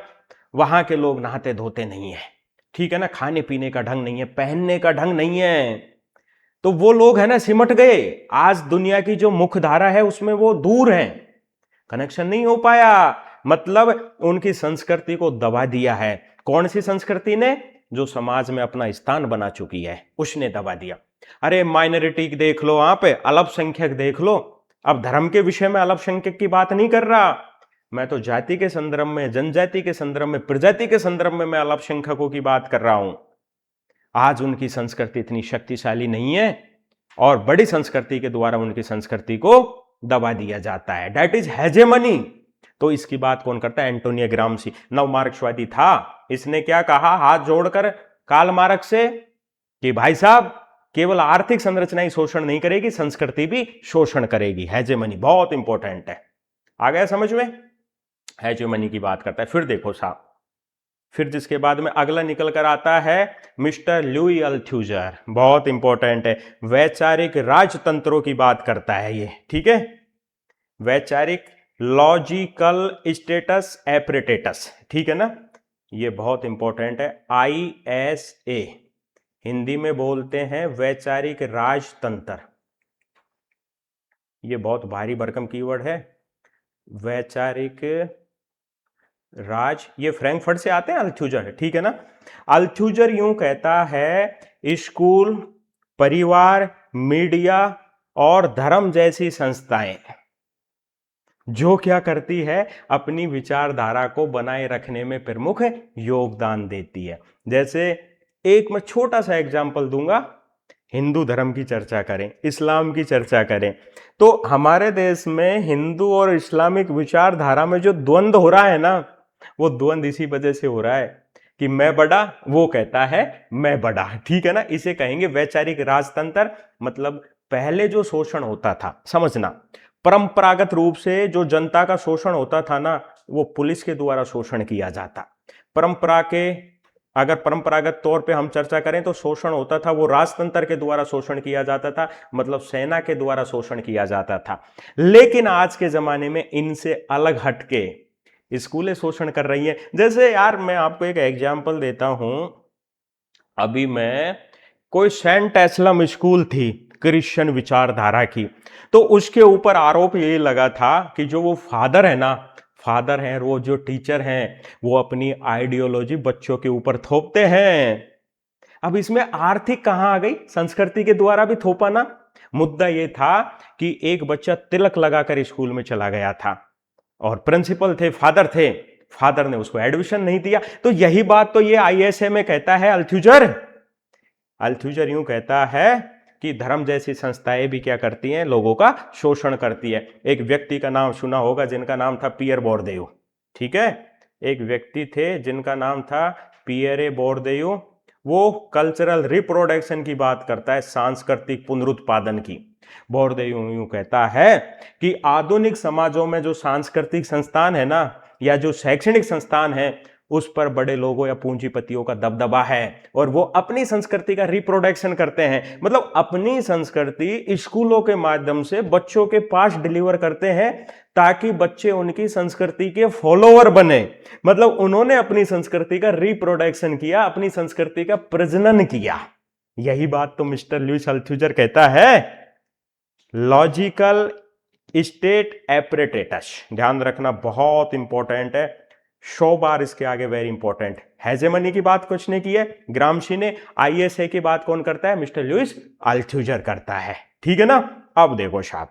वहां के लोग नहाते धोते नहीं है, ठीक है ना, खाने पीने का ढंग नहीं है, पहनने का ढंग नहीं है। तो वो लोग है ना सिमट गए। आज दुनिया की जो मुख्य धारा है उसमें वो दूर है, कनेक्शन नहीं हो पाया। मतलब उनकी संस्कृति को दबा दिया है। कौन सी संस्कृति ने, जो समाज में अपना स्थान बना चुकी है, उसने दबा दिया। अरे माइनॉरिटी देख लो, वहां पे अल्पसंख्यक देख लो। अब धर्म के विषय में अल्पसंख्यक की बात नहीं कर रहा मैं, तो जाति के संदर्भ में, जनजाति के संदर्भ में, प्रजाति के संदर्भ में मैं अल्पसंख्यकों की बात कर रहा हूं। आज उनकी संस्कृति इतनी शक्तिशाली नहीं है, और बड़ी संस्कृति के द्वारा उनकी संस्कृति को दबा दिया जाता है। That is hegemony. तो इसकी बात कौन करता है, एंटोनियो ग्राम्सी, नव मार्क्सवादी था। इसने क्या कहा, हाथ जोड़कर कार्ल मार्क्स से, कि भाई साहब केवल आर्थिक संरचना ही शोषण नहीं करेगी, संस्कृति भी शोषण करेगी। हेजेमनी बहुत इंपॉर्टेंट है। आ गया समझ में, हेजेमनी की बात करता है। फिर देखो साहब, फिर जिसके बाद में अगला निकल कर आता है मिस्टर लुई अल्थ्यूजर, बहुत इंपॉर्टेंट है। वैचारिक राजतंत्रों की बात करता है ये, ठीक है। वैचारिक लॉजिकल स्टेटस एपरेटेटस, ठीक है ना, ये बहुत इंपॉर्टेंट है। ISA हिंदी में बोलते हैं वैचारिक राजतंत्र। ये बहुत भारी भरकम कीवर्ड है, वैचारिक राज। ये फ्रैंकफर्ट से आते हैं अल्थ्यूजर, ठीक है ना। अल्थ्यूजर यूं कहता है, स्कूल, परिवार, मीडिया और धर्म जैसी संस्थाएं जो क्या करती है, अपनी विचारधारा को बनाए रखने में प्रमुख योगदान देती है। जैसे एक मैं छोटा सा एग्जांपल दूंगा, हिंदू धर्म की चर्चा करें, इस्लाम की चर्चा करें, तो हमारे देश में हिंदू और इस्लामिक विचारधारा में जो द्वंद्व हो रहा है ना, वो द्वंद्व इसी वजह से हो रहा है कि मैं बड़ा, वो कहता है मैं बड़ा, ठीक है ना। इसे कहेंगे वैचारिक राजतंत्र। मतलब पहले जो शोषण होता था, समझना, परंपरागत रूप से जो जनता का शोषण होता था ना, वो पुलिस के द्वारा शोषण किया जाता। अगर परंपरागत तौर पे हम चर्चा करें तो शोषण होता था वो राजतंत्र के द्वारा शोषण किया जाता था, मतलब सेना के द्वारा शोषण किया जाता था। लेकिन आज के जमाने में इनसे अलग हटके स्कूलें शोषण कर रही हैं। जैसे यार मैं आपको एक एग्जांपल देता हूं, अभी मैं कोई सेंट एस्लम स्कूल थी क्रिश्चियन विचारधारा की, तो उसके ऊपर आरोप ये लगा था कि जो वो फादर है ना, फादर हैं, वो जो टीचर हैं, वो अपनी आइडियोलॉजी बच्चों के ऊपर थोपते हैं। अब इसमें आर्थिक कहां आ गई, संस्कृति के द्वारा भी थोपा ना। मुद्दा ये था कि एक बच्चा तिलक लगाकर स्कूल में चला गया था और प्रिंसिपल थे, फादर थे, फादर ने उसको एडमिशन नहीं दिया। तो यही बात तो ये आईएसए में कहता है अल्थुजर। अल्थुजर यूं कहता है कि धर्म जैसी संस्थाएं भी क्या करती हैं, लोगों का शोषण करती है। एक व्यक्ति का नाम सुना होगा जिनका नाम था पियर बोर्देयू, ठीक है। एक व्यक्ति थे जिनका नाम था पियरे बोर्देयू। वो कल्चरल रिप्रोडक्शन की बात करता है, सांस्कृतिक पुनरुत्पादन की। बोर्देयू यूं कहता है कि आधुनिक समाजों में जो सांस्कृतिक संस्थान है ना, या जो शैक्षणिक संस्थान है, उस पर बड़े लोगों या पूंजीपतियों का दबदबा है और वो अपनी संस्कृति का रिप्रोडक्शन करते हैं। मतलब अपनी संस्कृति स्कूलों के माध्यम से बच्चों के पास डिलीवर करते हैं ताकि बच्चे उनकी संस्कृति के फॉलोअर बने। मतलब उन्होंने अपनी संस्कृति का रिप्रोडक्शन किया, अपनी संस्कृति का प्रजनन किया। यही बात तो मिस्टर लुईस अल्थुजर कहता है, लॉजिकल स्टेट एपरेटेटस। ध्यान रखना, बहुत इंपॉर्टेंट है, 100 बार इसके आगे वेरी इंपॉर्टेंट। हेजेमनी की बात कुछ ने की है ग्रामशी ने, आईएसए की बात कौन करता है, मिस्टर लुईस अल्थुजर करता है, ठीक है ना। अब देखो साहब,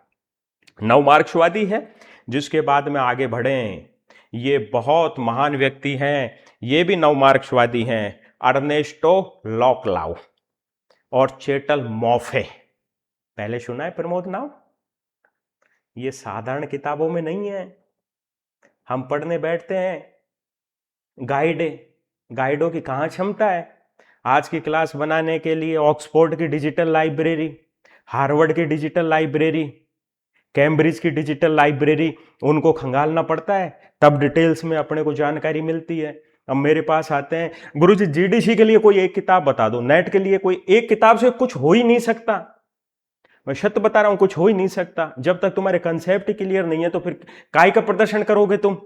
नव मार्क्सवादी है, जिसके बाद में आगे बढ़े, ये बहुत महान व्यक्ति हैं, ये भी नव मार्क्सवादी हैं, अर्नेस्टो लॉकलाउ और चेटल मॉफे। पहले सुना है प्रमोद नाम? ये साधारण किताबों में नहीं है। हम पढ़ने बैठते हैं, गाइडों की कहां क्षमता है। आज की क्लास बनाने के लिए ऑक्सफोर्ड की डिजिटल लाइब्रेरी, हार्वर्ड की डिजिटल लाइब्रेरी, कैम्ब्रिज की डिजिटल लाइब्रेरी, उनको खंगालना पड़ता है, तब डिटेल्स में अपने को जानकारी मिलती है। अब मेरे पास आते हैं, गुरुजी जीडीसी के लिए कोई एक किताब बता दो, नेट के लिए कोई एक किताब से कुछ हो ही नहीं सकता। मैं सत्य बता रहा हूं, कुछ हो ही नहीं सकता। जब तक तुम्हारे कंसेप्ट क्लियर नहीं है तो फिर काय का प्रदर्शन करोगे तुम,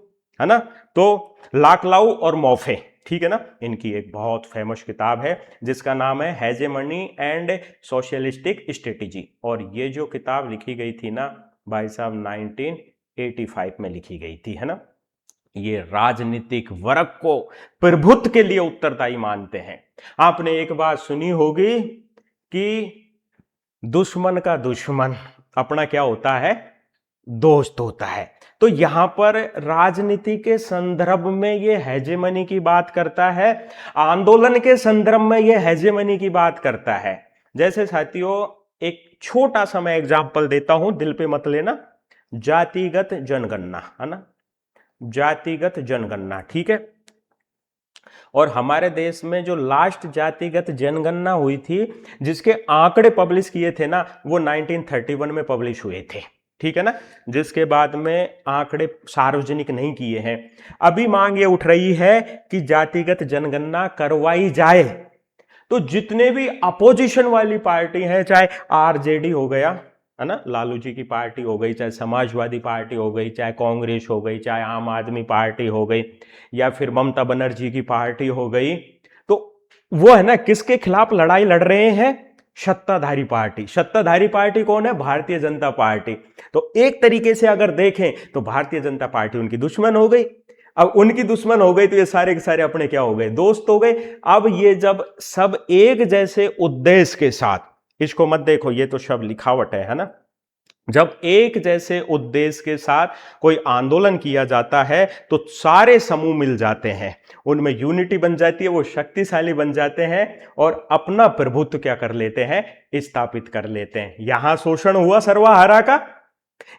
है ना। तो लाकलाउ और मॉफे, ठीक है ना, इनकी एक बहुत फेमस किताब है जिसका नाम है हेजेमनी एंड सोशलिस्टिक स्ट्रेटेजी। और ये जो किताब लिखी गई थी ना भाई साहब, 1985 में लिखी गई थी, है ना। ये राजनीतिक वर्ग को प्रभुत्व के लिए उत्तरदायी मानते हैं। आपने एक बात सुनी होगी कि दुश्मन का दुश्मन अपना क्या होता है, दोस्त होता है। तो यहां पर राजनीति के संदर्भ में ये हेजेमनी की बात करता है, आंदोलन के संदर्भ में ये हेजेमनी की बात करता है। जैसे साथियों, एक छोटा सा मैं एग्जांपल देता हूं, दिल पे मत लेना। जातिगत जनगणना, है ना, जातिगत जनगणना, ठीक है। और हमारे देश में जो लास्ट जातिगत जनगणना हुई थी, जिसके आंकड़े पब्लिश किए थे ना, वो 1931 में पब्लिश हुए थे, ठीक है ना। जिसके बाद में आंकड़े सार्वजनिक नहीं किए हैं। अभी मांग ये उठ रही है कि जातिगत जनगणना करवाई जाए। तो जितने भी अपोजिशन वाली पार्टी हैं, चाहे आरजेडी हो गया, है ना, लालू जी की पार्टी हो गई, चाहे समाजवादी पार्टी हो गई, चाहे कांग्रेस हो गई, चाहे आम आदमी पार्टी हो गई, या फिर ममता बनर्जी की पार्टी हो गई, तो वो है ना किसके खिलाफ लड़ाई लड़ रहे हैं, सत्ताधारी पार्टी। सत्ताधारी पार्टी कौन है, भारतीय जनता पार्टी। तो एक तरीके से अगर देखें तो भारतीय जनता पार्टी उनकी दुश्मन हो गई। अब उनकी दुश्मन हो गई तो ये सारे के सारे अपने क्या हो गए, दोस्त हो गए। अब ये जब सब एक जैसे उद्देश्य के साथ, इसको मत देखो, ये तो सब लिखावट है ना, जब एक जैसे उद्देश्य के साथ कोई आंदोलन किया जाता है तो सारे समूह मिल जाते हैं, उनमें यूनिटी बन जाती है, वो शक्तिशाली बन जाते हैं और अपना प्रभुत्व क्या कर लेते हैं, स्थापित कर लेते हैं। यहां शोषण हुआ सर्वहारा का,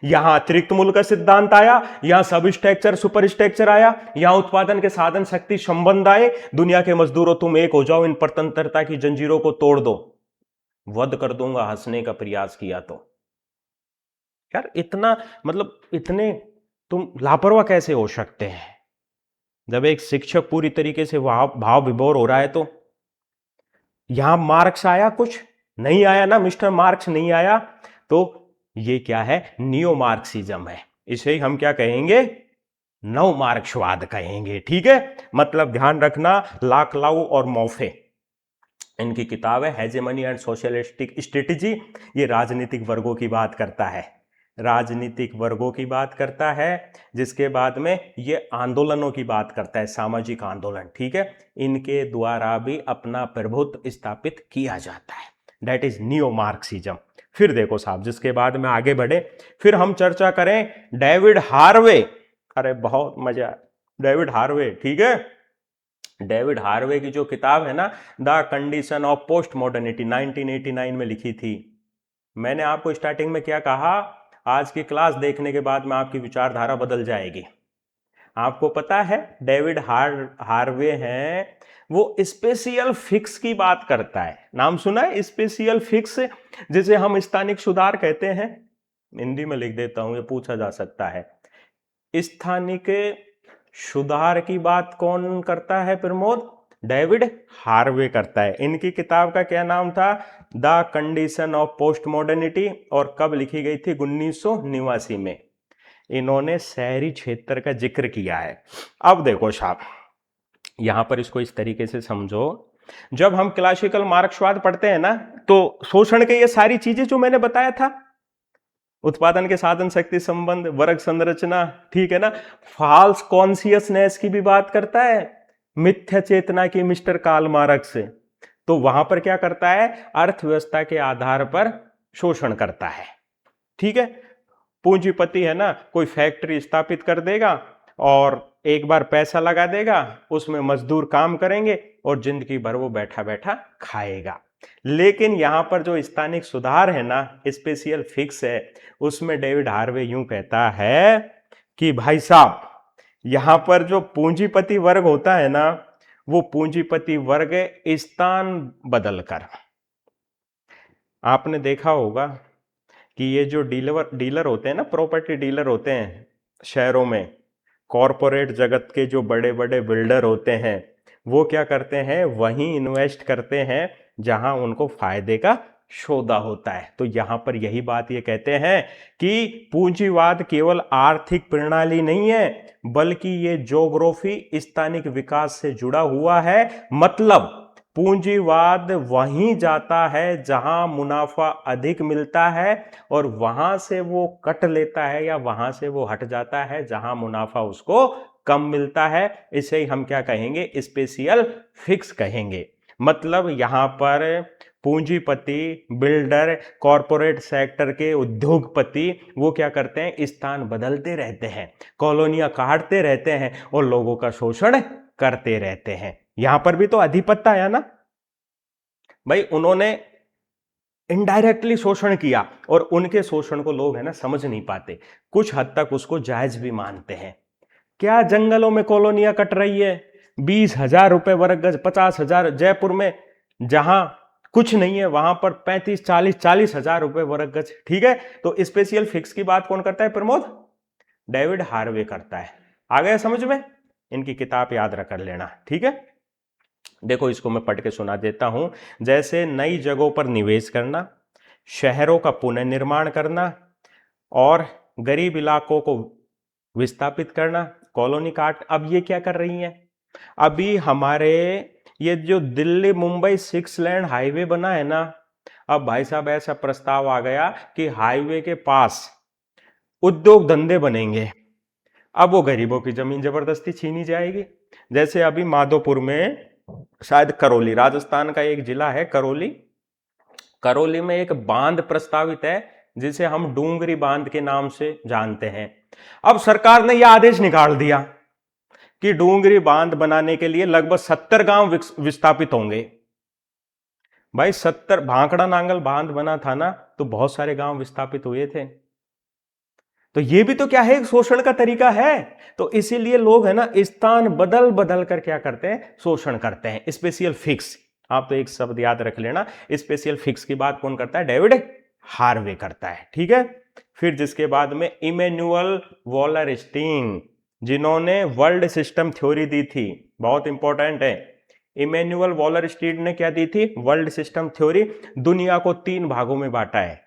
यहां अतिरिक्त मूल्य का सिद्धांत आया, यहां सब स्ट्रक्चर सुपर स्ट्रक्चर आया, यहां उत्पादन के साधन शक्ति संबंध आए, दुनिया के मजदूरों तुम एक हो जाओ, इन परतंत्रता की जंजीरों को तोड़ दो, वध कर दूंगा हंसने का प्रयास किया तो। यार इतना मतलब इतने तुम लापरवाह कैसे हो सकते हैं? जब एक शिक्षक पूरी तरीके से भाव विभोर हो रहा है तो यहां मार्क्स आया, कुछ नहीं आया ना, मिस्टर मार्क्स नहीं आया, तो ये क्या है, नियो मार्क्सिज्म है। इसे हम क्या कहेंगे, नव मार्क्सवाद कहेंगे। ठीक है, मतलब ध्यान रखना, लाकलाउ और मॉफे इनकी किताब है हेजेमनी एंड सोशलिस्टिक स्ट्रेटेजी। ये राजनीतिक वर्गों की बात करता है, राजनीतिक वर्गों की बात करता है, जिसके बाद में ये आंदोलनों की बात करता है, सामाजिक आंदोलन। ठीक है, इनके द्वारा भी अपना प्रभुत्व स्थापित किया जाता है, दैट इज नियो मार्क्सिज्म। फिर देखो साहब, जिसके बाद में आगे बढ़े, फिर हम चर्चा करें डेविड हार्वे। अरे बहुत मजा, डेविड हार्वे। ठीक है, डेविड हार्वे की जो किताब है ना, the condition of post modernity, 1989 में लिखी थी। मैंने आपको स्टार्टिंग में क्या कहा, आज की क्लास देखने के बाद में आपकी विचारधारा बदल जाएगी। आपको पता है डेविड हार्वे हैं, वो स्पेशियल फिक्स की बात करता है। नाम सुना है स्पेशियल फिक्स, जिसे हम स्थानिक सुधार कहते हैं। हिंदी में लिख देता हूं, ये पूछा जा सकता है। स्थानिक सुधार की बात कौन करता है प्रमोद? डेविड हार्वे करता है। इनकी किताब का क्या नाम था? The condition of post modernity. और कब लिखी गई थी? 1989 में। इन्होंने शहरी क्षेत्र का जिक्र किया है। अब देखो साहब, यहां पर इसको इस तरीके से समझो, जब हम क्लासिकल मार्क्सवाद पढ़ते हैं ना, तो शोषण के ये सारी चीजें जो मैंने बताया था, उत्पादन के साधन शक्ति संबंध, वर्ग संरचना, ठीक है ना, फॉल्स कॉन्शियसनेस की भी बात करता है, मिथ्या चेतना की मिस्टर कार्ल मार्क्स से। तो वहां पर क्या करता है, अर्थव्यवस्था के आधार पर शोषण करता है। ठीक है, पूंजीपति है ना, कोई फैक्ट्री स्थापित कर देगा और एक बार पैसा लगा देगा, उसमें मजदूर काम करेंगे और जिंदगी भर वो बैठा बैठा खाएगा। लेकिन यहां पर जो स्थानिक सुधार है ना, स्पेशियल फिक्स है, उसमें डेविड हार्वे यूं कहता है कि भाई साहब, यहां पर जो पूंजीपति वर्ग होता है ना, वो पूंजीपति वर्ग स्थान बदलकर, आपने देखा होगा कि ये जो डीलर होते हैं ना, प्रॉपर्टी डीलर होते हैं शहरों में, कॉरपोरेट जगत के जो बड़े बड़े बिल्डर होते हैं, वो क्या करते हैं, वहीं इन्वेस्ट करते हैं जहां उनको फायदे का सौदा होता है। तो यहां पर यही बात ये कहते हैं कि पूंजीवाद केवल आर्थिक प्रणाली नहीं है, बल्कि ये ज्योग्राफी स्थानिक विकास से जुड़ा हुआ है। मतलब पूंजीवाद वहीं जाता है जहां मुनाफा अधिक मिलता है और वहां से वो कट लेता है या वहां से वो हट जाता है जहां मुनाफा उसको कम मिलता है। इसे हम क्या कहेंगे, स्पेशियल फिक्स कहेंगे। मतलब यहां पर पूंजीपति, बिल्डर, कॉरपोरेट सेक्टर के उद्योगपति, वो क्या करते हैं, स्थान बदलते रहते हैं, कॉलोनियां काटते रहते हैं और लोगों का शोषण करते रहते हैं। यहां पर भी तो अधिपत्य आया ना भाई, उन्होंने इनडायरेक्टली शोषण किया और उनके शोषण को लोग है ना समझ नहीं पाते, कुछ हद तक उसको जायज भी मानते हैं। क्या जंगलों में कॉलोनियां कट रही है, 20,000 रुपए वर्ग गज, 50,000, जयपुर में जहां कुछ नहीं है वहां पर 35, 40,000 रुपए वर्ग गज। ठीक है, तो स्पेशियल फिक्स की बात कौन करता है प्रमोद? डेविड हार्वे करता है। आ गया समझ में? इनकी किताब याद रख लेना। ठीक है, देखो इसको मैं पढ़ के सुना देता हूं। जैसे नई जगहों पर निवेश करना, शहरों का पुनर्निर्माण करना और गरीब इलाकों को विस्थापित करना, कॉलोनी काट। अब ये क्या कर रही हैं, अभी हमारे ये जो दिल्ली मुंबई 6 लेन हाईवे बना है ना, अब भाई साहब ऐसा प्रस्ताव आ गया कि हाईवे के पास उद्योग धंधे बनेंगे। अब वो गरीबों की जमीन जबरदस्ती छीनी जाएगी। जैसे अभी माधोपुर में, शायद करौली, राजस्थान का एक जिला है करौली, करौली में एक बांध प्रस्तावित है जिसे हम डूंगरी बांध के नाम से जानते हैं। अब सरकार ने यह आदेश निकाल दिया कि डूंगरी बांध बनाने के लिए लगभग 70 गांव विस्थापित होंगे। भाई 70 भांकड़ा नांगल बांध बना था ना, तो बहुत सारे गांव विस्थापित हुए थे। तो ये भी तो क्या है, एक शोषण का तरीका है। तो इसीलिए लोग है ना स्थान बदल बदल कर क्या करते हैं, शोषण करते हैं। स्पेशल फिक्स, आप तो एक शब्द याद रख लेना, स्पेशल फिक्स की बात कौन करता है, डेविड हार्वे करता है। ठीक है। फिर जिसके बाद में इमैनुअल वॉलरस्टीन, जिन्होंने वर्ल्ड सिस्टम थ्योरी दी थी, बहुत इंपॉर्टेंट है। इमैनुअल वॉलरस्टीन ने क्या दी थी, वर्ल्ड सिस्टम थ्योरी। दुनिया को 3 भागों में बांटा है,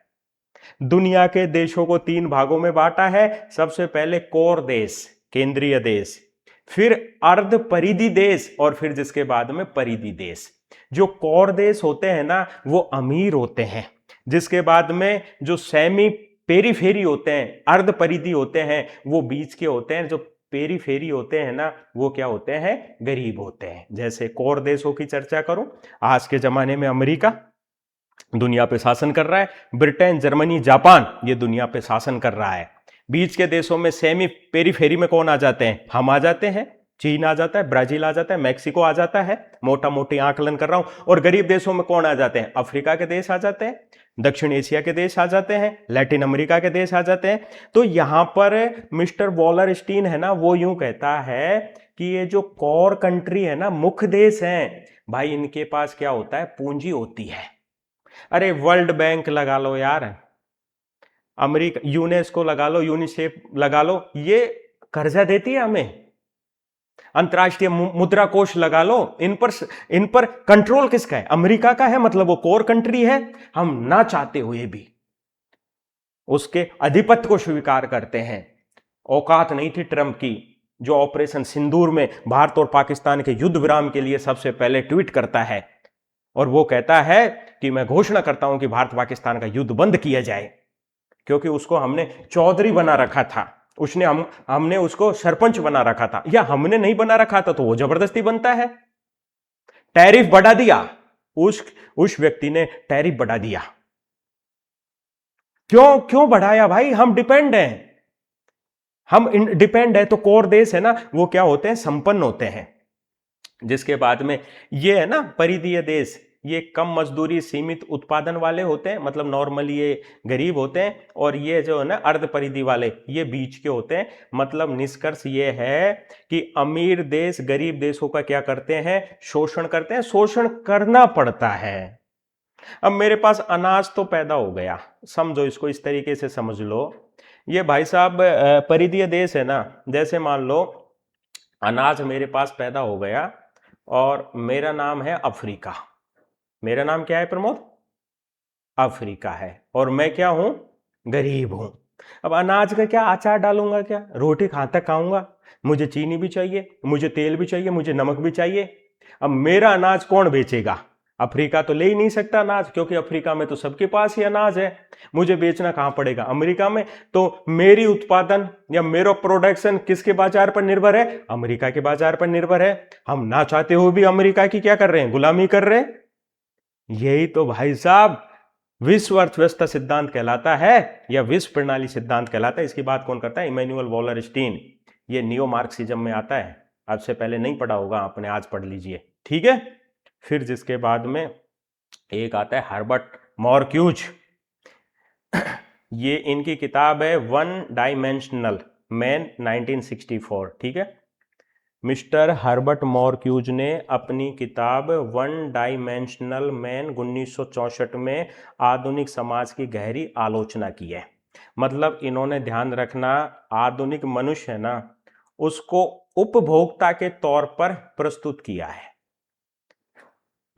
दुनिया के देशों को 3 भागों में बांटा है। सबसे पहले कोर देश, केंद्रीय देश, फिर अर्ध परिधि देश, और फिर जिसके बाद में परिधि देश। जो कोर देश होते हैं ना, वो अमीर होते हैं। जिसके बाद में जो सेमी पेरीफेरी होते हैं, अर्ध परिधि होते हैं, वो बीच के होते हैं। जो पेरीफेरी होते हैं ना, वो क्या होते हैं, गरीब होते हैं। जैसे कोर देशों की चर्चा करूं, आज के जमाने में अमेरिका दुनिया पे शासन कर रहा है, ब्रिटेन, जर्मनी, जापान, ये दुनिया पे शासन कर रहा है। बीच के देशों में सेमी पेरीफेरी में कौन आ जाते हैं, हम आ जाते हैं, चीन आ जाता है, ब्राजील आ जाता है, मैक्सिको आ जाता है, मोटा मोटी आकलन कर रहा हूं। और गरीब देशों में कौन आ जाते हैं, अफ्रीका के देश आ जाते हैं, दक्षिण एशिया के देश आ जाते हैं, लैटिन अमेरिका के देश आ जाते हैं। तो यहां पर मिस्टर वॉलरस्टीन है ना, वो यूं कहता है कि ये जो कोर कंट्री है ना, मुख्य देश हैं, भाई इनके पास क्या होता है, पूंजी होती है। अरे वर्ल्ड बैंक लगा लो यार, अमेरिका, यूनेस्को लगा लो, यूनिसेफ लगा लो, ये कर्जा देती है हमें। अंतरराष्ट्रीय मुद्रा कोष लगा लो, इन पर कंट्रोल किसका है, अमेरिका का है। मतलब वो कोर कंट्री है, हम ना चाहते हुए भी उसके अधिपत्य को स्वीकार करते हैं। औकात नहीं थी ट्रंप की, जो ऑपरेशन सिंदूर में भारत और पाकिस्तान के युद्ध विराम के लिए सबसे पहले ट्वीट करता है, और वो कहता है कि मैं घोषणा करता हूं कि भारत पाकिस्तान का युद्ध बंद किया जाए। क्योंकि उसको हमने चौधरी बना रखा था, हमने उसको सरपंच बना रखा था, या हमने नहीं बना रखा था तो वो जबरदस्ती बनता है। टैरिफ बढ़ा दिया, उस व्यक्ति ने टैरिफ बढ़ा दिया। क्यों क्यों बढ़ाया भाई, हम डिपेंड हैं, हम डिपेंड है। तो कोर देश है ना, वो क्या होते हैं, संपन्न होते हैं। जिसके बाद में ये है ना परिधीय देश, ये कम मजदूरी सीमित उत्पादन वाले होते हैं, मतलब नॉर्मली ये गरीब होते हैं। और ये जो है ना अर्ध परिधि वाले, ये बीच के होते हैं। मतलब निष्कर्ष ये है कि अमीर देश गरीब देशों का क्या करते हैं, शोषण करते हैं, शोषण करना पड़ता है। अब मेरे पास अनाज तो पैदा हो गया, समझो इसको इस तरीके से समझ लो, ये भाई साहब परिधीय देश है ना, जैसे मान लो अनाज मेरे पास पैदा हो गया और मेरा नाम है अफ्रीका। मेरा नाम क्या है प्रमोद, अफ्रीका है, और मैं क्या हूं, गरीब हूं। अब अनाज का क्या अचार डालूंगा, क्या रोटी कहां तक खाऊंगा, मुझे चीनी भी चाहिए, मुझे तेल भी चाहिए, मुझे नमक भी चाहिए। अब मेरा अनाज कौन बेचेगा, अफ्रीका तो ले ही नहीं सकता अनाज, क्योंकि अफ्रीका में तो सबके पास ही अनाज है। मुझे बेचना कहां पड़ेगा, अमेरिका में। तो मेरी उत्पादन या मेरा प्रोडक्शन किसके बाजार पर निर्भर है, अमेरिका के बाजार पर निर्भर है। हम ना चाहते हुए भी अमेरिका की क्या कर रहे हैं, गुलामी कर रहे हैं। यही तो भाई साहब विश्व अर्थव्यवस्था सिद्धांत कहलाता है, या विश्व प्रणाली सिद्धांत कहलाता है। इसकी बात कौन करता है, इमैनुअल वॉलरस्टीन। ये नियो मार्क्सिज्म में आता है, आज से पहले नहीं पढ़ा होगा आपने, आज पढ़ लीजिए, ठीक है। फिर जिसके बाद में एक आता है हर्बर्ट मॉर्क्यूज, ये इनकी किताब है वन डायमेंशनल मैन 1964, ठीक है। मिस्टर हर्बर्ट मॉर्क्यूज ने अपनी किताब वन डायमेंशनल मैन 1964 में आधुनिक समाज की गहरी आलोचना की है। मतलब इन्होंने ध्यान रखना, आधुनिक मनुष्य है ना, उसको उपभोक्ता के तौर पर प्रस्तुत किया है।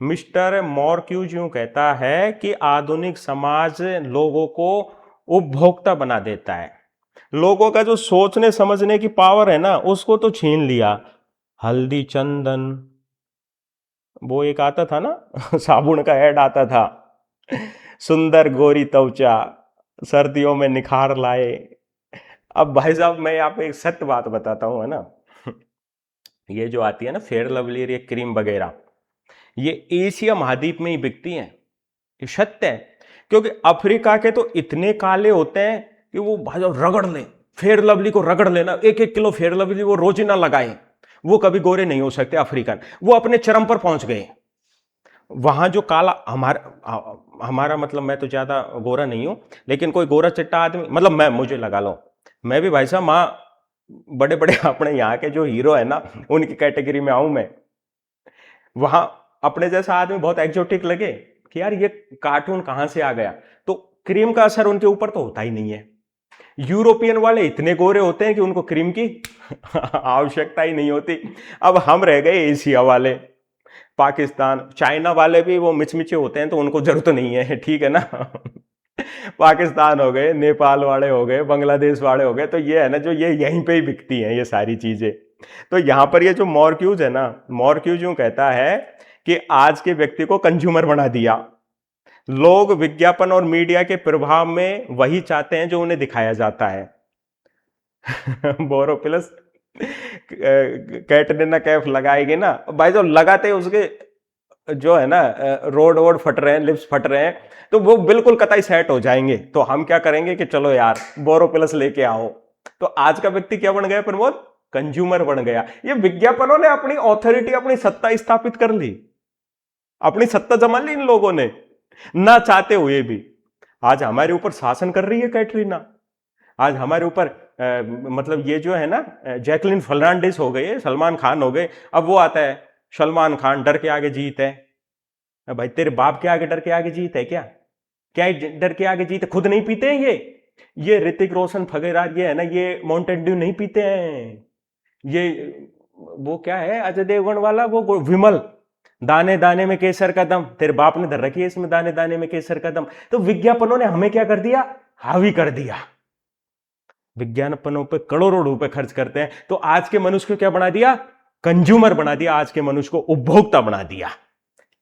मिस्टर मॉर्क्यूज यूं कहता है कि आधुनिक समाज लोगों को उपभोक्ता बना देता है, लोगों का जो सोचने समझने की पावर है ना, उसको तो छीन लिया। हल्दी चंदन, वो एक आता था ना साबुन का ऐड आता था, सुंदर गोरी त्वचा सर्दियों में निखार लाए। अब भाई साहब मैं यहाँ पे एक सत्य बात बताता हूँ, है ना ये जो आती है ना फेयर लवली, ये क्रीम वगैरह, ये एशिया महाद्वीप में ही बिकती हैं, ये सत्य है। क्योंकि अफ्रीका के तो इतने काले होते हैं कि वो भाई साहब रगड़ ले, फेयर लवली को रगड़ लेना, 1-1 किलो फेयर लवली वो रोज ही ना लगाए, वो कभी गोरे नहीं हो सकते अफ्रीकन। वो अपने चरम पर पहुंच गए। वहां जो काला हमारा मतलब, मैं तो ज्यादा गोरा नहीं हूं, लेकिन कोई गोरा चिट्टा आदमी, मतलब मैं, मुझे लगा लो, मैं भी भाई साहब माँ बड़े बड़े अपने यहाँ के जो हीरो है ना, उनकी कैटेगरी में आऊं मैं। वहां अपने जैसा आदमी बहुत एक्जोटिक लगे कि यार ये कार्टून कहां से आ गया, तो क्रीम का असर उनके ऊपर तो होता ही नहीं है। यूरोपियन वाले इतने गोरे होते हैं कि उनको क्रीम की आवश्यकता ही नहीं होती। अब हम रह गए एशिया वाले, पाकिस्तान, चाइना वाले भी वो मिचमिचे होते हैं तो उनको जरूरत नहीं है, ठीक है ना। पाकिस्तान हो गए, नेपाल वाले हो गए, बांग्लादेश वाले हो गए, तो ये है ना, जो ये यहीं पे ही बिकती हैं ये सारी चीजें। तो यहां पर ये जो मॉर्क्यूज है ना, मॉर्क्यूज यूं कहता है कि आज के व्यक्ति को कंज्यूमर बना दिया। लोग विज्ञापन और मीडिया के प्रभाव में वही चाहते हैं जो उन्हें दिखाया जाता है। बोरोप्लस कैटरीना कैफ लगाएगी ना भाई, जो लगाते उसके जो है ना रोड वोड फट रहे हैं, लिप्स फट रहे हैं, तो वो बिल्कुल कतई सेट हो जाएंगे। तो हम क्या करेंगे कि चलो यार बोरोप्लस लेके आओ। तो आज का व्यक्ति क्या बन गया प्रमोद? कंज्यूमर बन गया। ये विज्ञापनों ने अपनी ऑथोरिटी, अपनी सत्ता स्थापित कर ली, अपनी सत्ता जमा ली इन लोगों ने, ना चाहते हुए भी। आज हमारे ऊपर शासन कर रही है कैटरीना, आज हमारे ऊपर मतलब ये जो है ना जैकलिन फर्नांडिस हो गए, सलमान खान हो गए। अब वो आता है सलमान खान, डर के आगे जीत है। भाई तेरे बाप के आगे डर के आगे जीत है क्या? क्या डर के आगे जीत है? खुद नहीं पीते हैं ये ऋतिक रोशन वगैरह, ये है ना, ये माउंटेन ड्यू नहीं पीते हैं। ये वो क्या है अजय देवगन वाला, वो विमल, दाने दाने में केसर का दम, तेरे बाप ने धर रखी है इसमें दाने दाने में केसर का दम। तो विज्ञापनों ने हमें क्या कर दिया? हावी कर दिया। विज्ञापनों पे करोड़ों रुपए खर्च करते हैं। तो आज के मनुष्य को क्या बना दिया? कंज्यूमर बना दिया। आज के मनुष्य को उपभोक्ता बना दिया।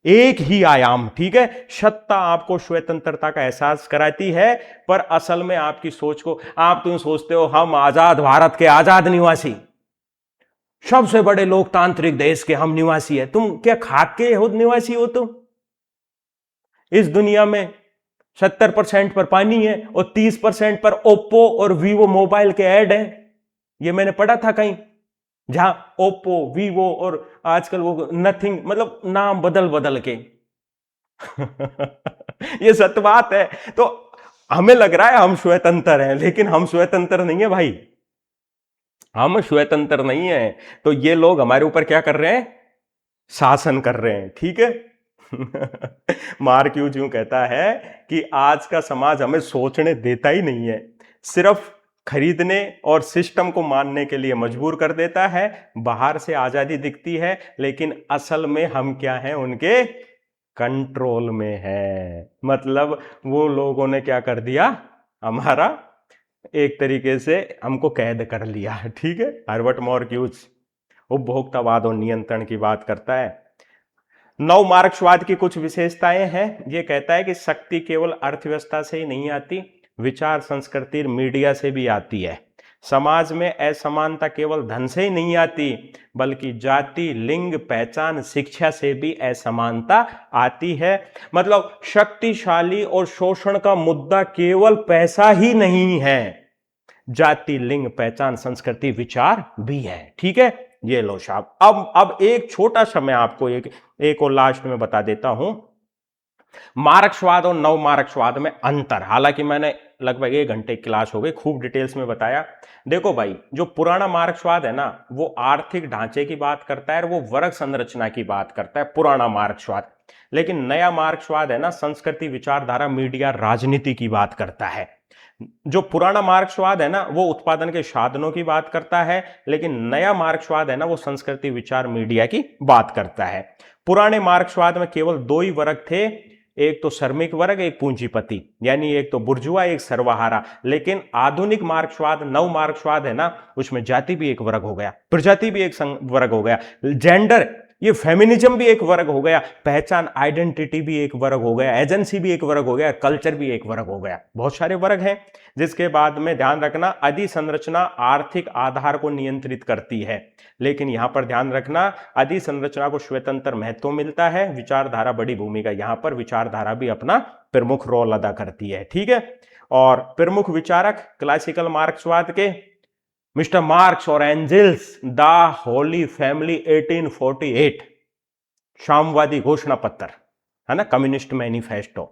एक ही आयाम, ठीक है। सत्ता आपको स्वतंत्रता का एहसास कराती है, पर असल में आपकी सोच को, आप तुम सोचते हो हम आजाद भारत के आजाद निवासी, सबसे बड़े लोकतांत्रिक देश के हम निवासी है। तुम क्या खाक के हो निवासी हो? तुम इस दुनिया में 70% पर पानी है और 30% पर ओप्पो और वीवो मोबाइल के ऐड है। ये मैंने पढ़ा था कहीं, जहां ओप्पो, वीवो और आजकल वो नथिंग, मतलब नाम बदल बदल के। ये सत्य बात है। तो हमें लग रहा है हम स्वतंत्र हैं, लेकिन हम स्वतंत्र नहीं है भाई, हम स्वतंत्र नहीं है। तो ये लोग हमारे ऊपर क्या कर रहे हैं? शासन कर रहे हैं, ठीक है। मार्क्यूज यूं कहता है कि आज का समाज हमें सोचने देता ही नहीं है, सिर्फ खरीदने और सिस्टम को मानने के लिए मजबूर कर देता है। बाहर से आजादी दिखती है, लेकिन असल में हम क्या हैं? उनके कंट्रोल में है। मतलब वो लोगों ने क्या कर दिया? हमारा एक तरीके से हमको कैद कर लिया, ठीक है। हर्बर्ट मार्क्यूज उपभोक्तावाद और नियंत्रण की बात करता है। नव मार्क्सवाद की कुछ विशेषताएं हैं। ये कहता है कि शक्ति केवल अर्थव्यवस्था से ही नहीं आती, विचार, संस्कृति, मीडिया से भी आती है। समाज में असमानता केवल धन से ही नहीं आती, बल्कि जाति, लिंग, पहचान, शिक्षा से भी असमानता आती है। मतलब शक्तिशाली और शोषण का मुद्दा केवल पैसा ही नहीं है, जाति, लिंग, पहचान, संस्कृति, विचार भी है, ठीक है। ये लो साहब। अब एक छोटा सा मैं आपको एक और लास्ट में बता देता हूं, मार्क्सवाद और नव मार्क्सवाद में अंतर। हालांकि मैंने लगभग 1 घंटे क्लास हो गई, खूब डिटेल्स में बताया। देखो भाई, जो पुराना मार्क्सवाद है ना, वो आर्थिक ढांचे की बात करता है और वो वर्ग संरचना की बात करता है, पुराना मार्क्सवाद। लेकिन नया मार्क्सवाद है ना, संस्कृति, विचारधारा, मीडिया, राजनीति की बात करता है। जो पुराना मार्क्सवाद है ना, वो उत्पादन के साधनों की बात करता है, लेकिन नया मार्क्सवाद है ना, वो संस्कृति, विचार, मीडिया की बात करता है। पुराने मार्क्सवाद में केवल 2 ही वर्ग थे, एक तो श्रमिक वर्ग, एक पूंजीपति, यानी एक तो बुर्जुआ, एक सर्वहारा। लेकिन आधुनिक मार्क्सवाद, नव मार्क्सवाद है ना, उसमें जाति भी एक वर्ग हो गया, प्रजाति भी एक वर्ग हो गया, जेंडर ये फेमिनिज्म भी एक वर्ग हो गया, पहचान आइडेंटिटी भी एक वर्ग हो गया, एजेंसी भी एक वर्ग हो गया, कल्चर भी एक वर्ग हो गया, बहुत सारे वर्ग हैं। जिसके बाद में ध्यान रखना, अधिसंरचना आर्थिक आधार को नियंत्रित करती है, लेकिन यहां पर ध्यान रखना अधिसंरचना को स्वतंत्र महत्व मिलता है, विचारधारा बड़ी भूमिका, यहां पर विचारधारा भी अपना प्रमुख रोल अदा करती है। ठीक है, और प्रमुख विचारक क्लासिकल मार्क्सवाद के मिस्टर मार्क्स और एंजल्स, द होली फैमिली 1848, साम्यवादी घोषणा पत्र है ना, कम्युनिस्ट मैनिफेस्टो,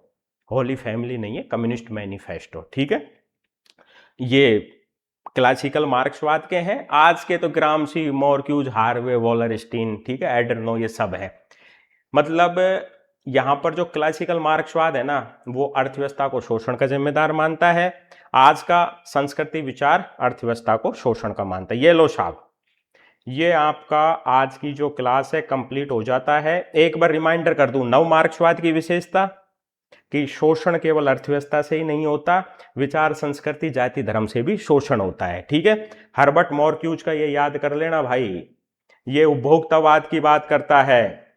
होली फैमिली नहीं है, कम्युनिस्ट मैनिफेस्टो। ठीक है, ये क्लासिकल मार्क्सवाद के हैं। आज के तो ग्रामसी, मोरक्यूज, हार्वे, वॉलरस्टीन, ठीक है, एडर्नो, ये सब है। मतलब यहां पर जो क्लासिकल मार्क्सवाद है ना, वो अर्थव्यवस्था को शोषण का जिम्मेदार मानता है। आज का संस्कृति विचार अर्थव्यवस्था को शोषण का मानता है। ये लो साहब, ये आपका आज की जो क्लास है कंप्लीट हो जाता है। एक बार रिमाइंडर कर दूं, नव मार्क्सवाद की विशेषता कि शोषण केवल अर्थव्यवस्था से ही नहीं होता, विचार, संस्कृति, जाति, धर्म से भी शोषण होता है। ठीक है, हर्बर्ट मॉर्क्यूज का ये याद कर लेना भाई, ये उपभोक्तावाद की बात करता है,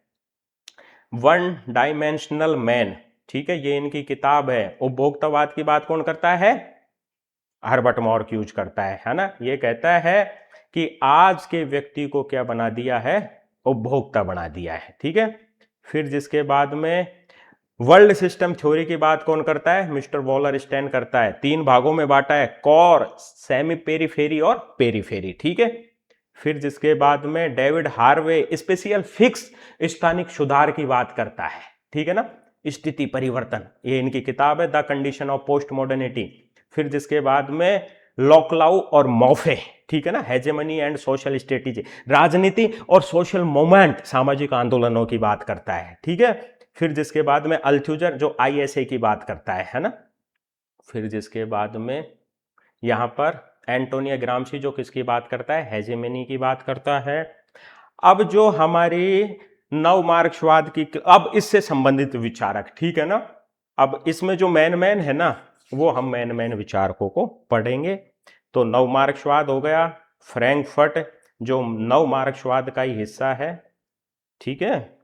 वन डायमेंशनल मैन। ठीक है, ये इनकी किताब है। उपभोक्तावाद की बात कौन करता है? हर्बर्ट मॉर्क्यूज करता है ना। ये कहता है कि आज के व्यक्ति को क्या बना दिया है? उपभोक्ता बना दिया है। ठीक है, फिर जिसके बाद में वर्ल्ड सिस्टम थ्योरी की बात कौन करता है? मिस्टर वॉलरस्टेन करता है। 3 भागों में बांटा है, कोर, सेमी पेरिफेरी और पेरिफेरी। ठीक है, फिर जिसके बाद में डेविड हार्वे स्पेशल फिक्स स्थानिक सुधार की बात करता है। ठीक है ना, स्थिति परिवर्तन, ये इनकी किताब है, the condition of post modernity. फिर जिसके बाद में लॉकलाउ और मॉफे, ठीक है ना, हेजेमनी एंड सोशल स्ट्रेटेजी, राजनीति और सोशल मूवमेंट, सामाजिक आंदोलनों की बात करता है। ठीक है, फिर जिसके बाद में अल्थुजर जो आईएसए की बात करता है ना। फिर जिसके बाद में यहां पर एंटोनियो ग्राम्सी जो किसकी बात करता है? हेजेमनी की बात करता है। अब जो हमारी नव मार्क्सवाद की, अब इससे संबंधित विचारक, ठीक है ना, अब इसमें जो मैन है ना, वो हम मैन विचारकों को पढ़ेंगे। तो नव मार्क्सवाद हो गया, फ्रैंकफर्ट जो नव मार्क्सवाद का ही हिस्सा है। ठीक है,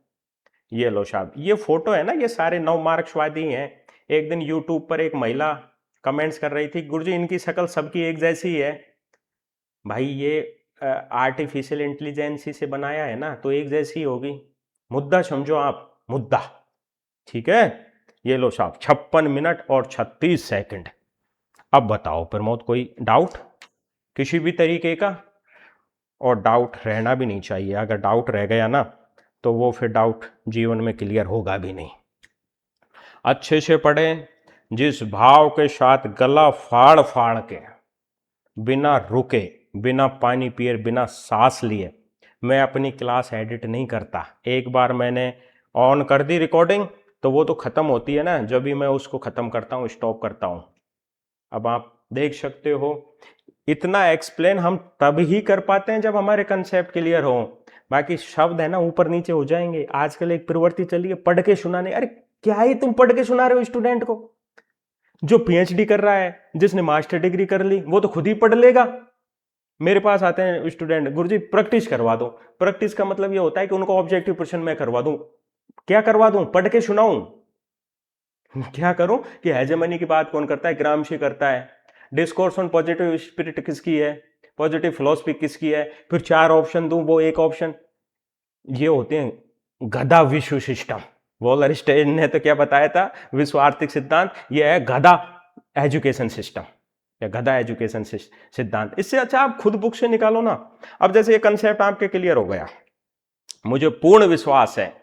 ये लो साहब, ये फोटो है ना, ये सारे नव मार्क्सवादी हैं। एक दिन यूट्यूब पर एक महिला कमेंट्स कर रही थी, गुरुजी इनकी शक्ल सबकी एक जैसी है। भाई ये आर्टिफिशियल इंटेलिजेंसी से बनाया है ना, तो एक जैसी होगी। मुद्दा समझो आप, मुद्दा। ठीक है, ये लो साहब, 56 मिनट और 36 सेकंड। अब बताओ प्रमोद, कोई डाउट किसी भी तरीके का? और डाउट रहना भी नहीं चाहिए, अगर डाउट रह गया ना तो वो फिर डाउट जीवन में क्लियर होगा भी नहीं। अच्छे से पढ़ें, जिस भाव के साथ गला फाड़ फाड़ के, बिना रुके, बिना पानी पिए, बिना सांस लिए मैं अपनी क्लास एडिट नहीं करता। एक बार मैंने ऑन कर दी रिकॉर्डिंग तो वो तो ख़त्म होती है ना जब भी मैं उसको ख़त्म करता हूँ, स्टॉप करता हूँ। अब आप देख सकते हो, इतना एक्सप्लेन हम तब ही कर पाते हैं जब हमारे कंसेप्ट क्लियर हो। बाकी शब्द है ना ऊपर नीचे हो जाएंगे। आजकल एक प्रवृत्ति चली है पढ़ के सुनाने। अरे क्या ही तुम पढ़ के सुना रहे हो स्टूडेंट को? जो पीएचडी कर रहा है, जिसने मास्टर डिग्री कर ली, वो तो खुद ही पढ़ लेगा। मेरे पास आते हैं स्टूडेंट, गुरुजी प्रैक्टिस करवा दो। प्रैक्टिस का मतलब ये होता है कि उनको ऑब्जेक्टिव प्रश्न मैं करवा दूं। क्या करवा दूं? पढ़ के सुनाऊं? क्या करूं कि हेजेमनी की बात कौन करता है? ग्रामशी करता है। डिस्कोर्स ऑन पॉजिटिव स्पिरिट किसकी है? पॉजिटिव फिलॉसफी किसकी है? फिर 4 ऑप्शन दूं, वो एक ऑप्शन। ये होते हैं गधा विश्व सिस्टम। वॉलरस्टेन ने तो क्या बताया था? विश्व आर्थिक सिद्धांत। ये है गधा एजुकेशन सिस्टम या गधा एजुकेशन सिद्धांत। इससे अच्छा आप खुद बुक से निकालो ना। अब जैसे ये कंसेप्ट आपके क्लियर हो गया, मुझे पूर्ण विश्वास है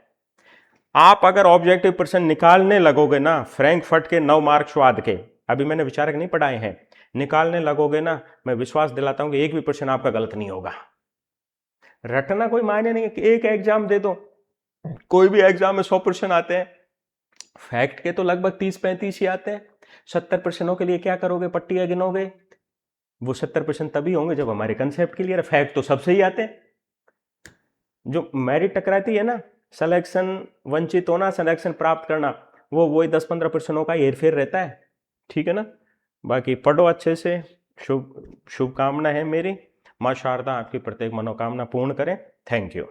आप अगर ऑब्जेक्टिव प्रश्न निकालने लगोगे ना, फ्रैंकफर्ट के नव मार्क्सवाद के, अभी मैंने विचारक नहीं पढ़ाए हैं, निकालने लगोगे ना, मैं विश्वास दिलाता हूं कि एक भी प्रश्न आपका गलत नहीं होगा। रटना कोई मायने नहीं है कि एक एग्जाम दे दो। कोई भी एग्जाम में 100 प्रश्न आते हैं, फैक्ट के तो लगभग 30-35 ही आते हैं। 70 प्रश्नों के लिए क्या करोगे? पट्टियां गिनोगे? वो 70 प्रश्न तभी होंगे जब हमारे कंसेप्ट क्लियर है। फैक्ट तो सबसे ही आते हैं। जो मेरिट टकराती है ना, सिलेक्शन वंचित होना, सिलेक्शन प्राप्त करना, वो वही 10-15 प्रश्नों का हेरफेर रहता है। ठीक है ना, बाकी पढ़ो अच्छे से। शुभकामना है मेरी। मां शारदा आपकी प्रत्येक मनोकामना पूर्ण करें। Thank you.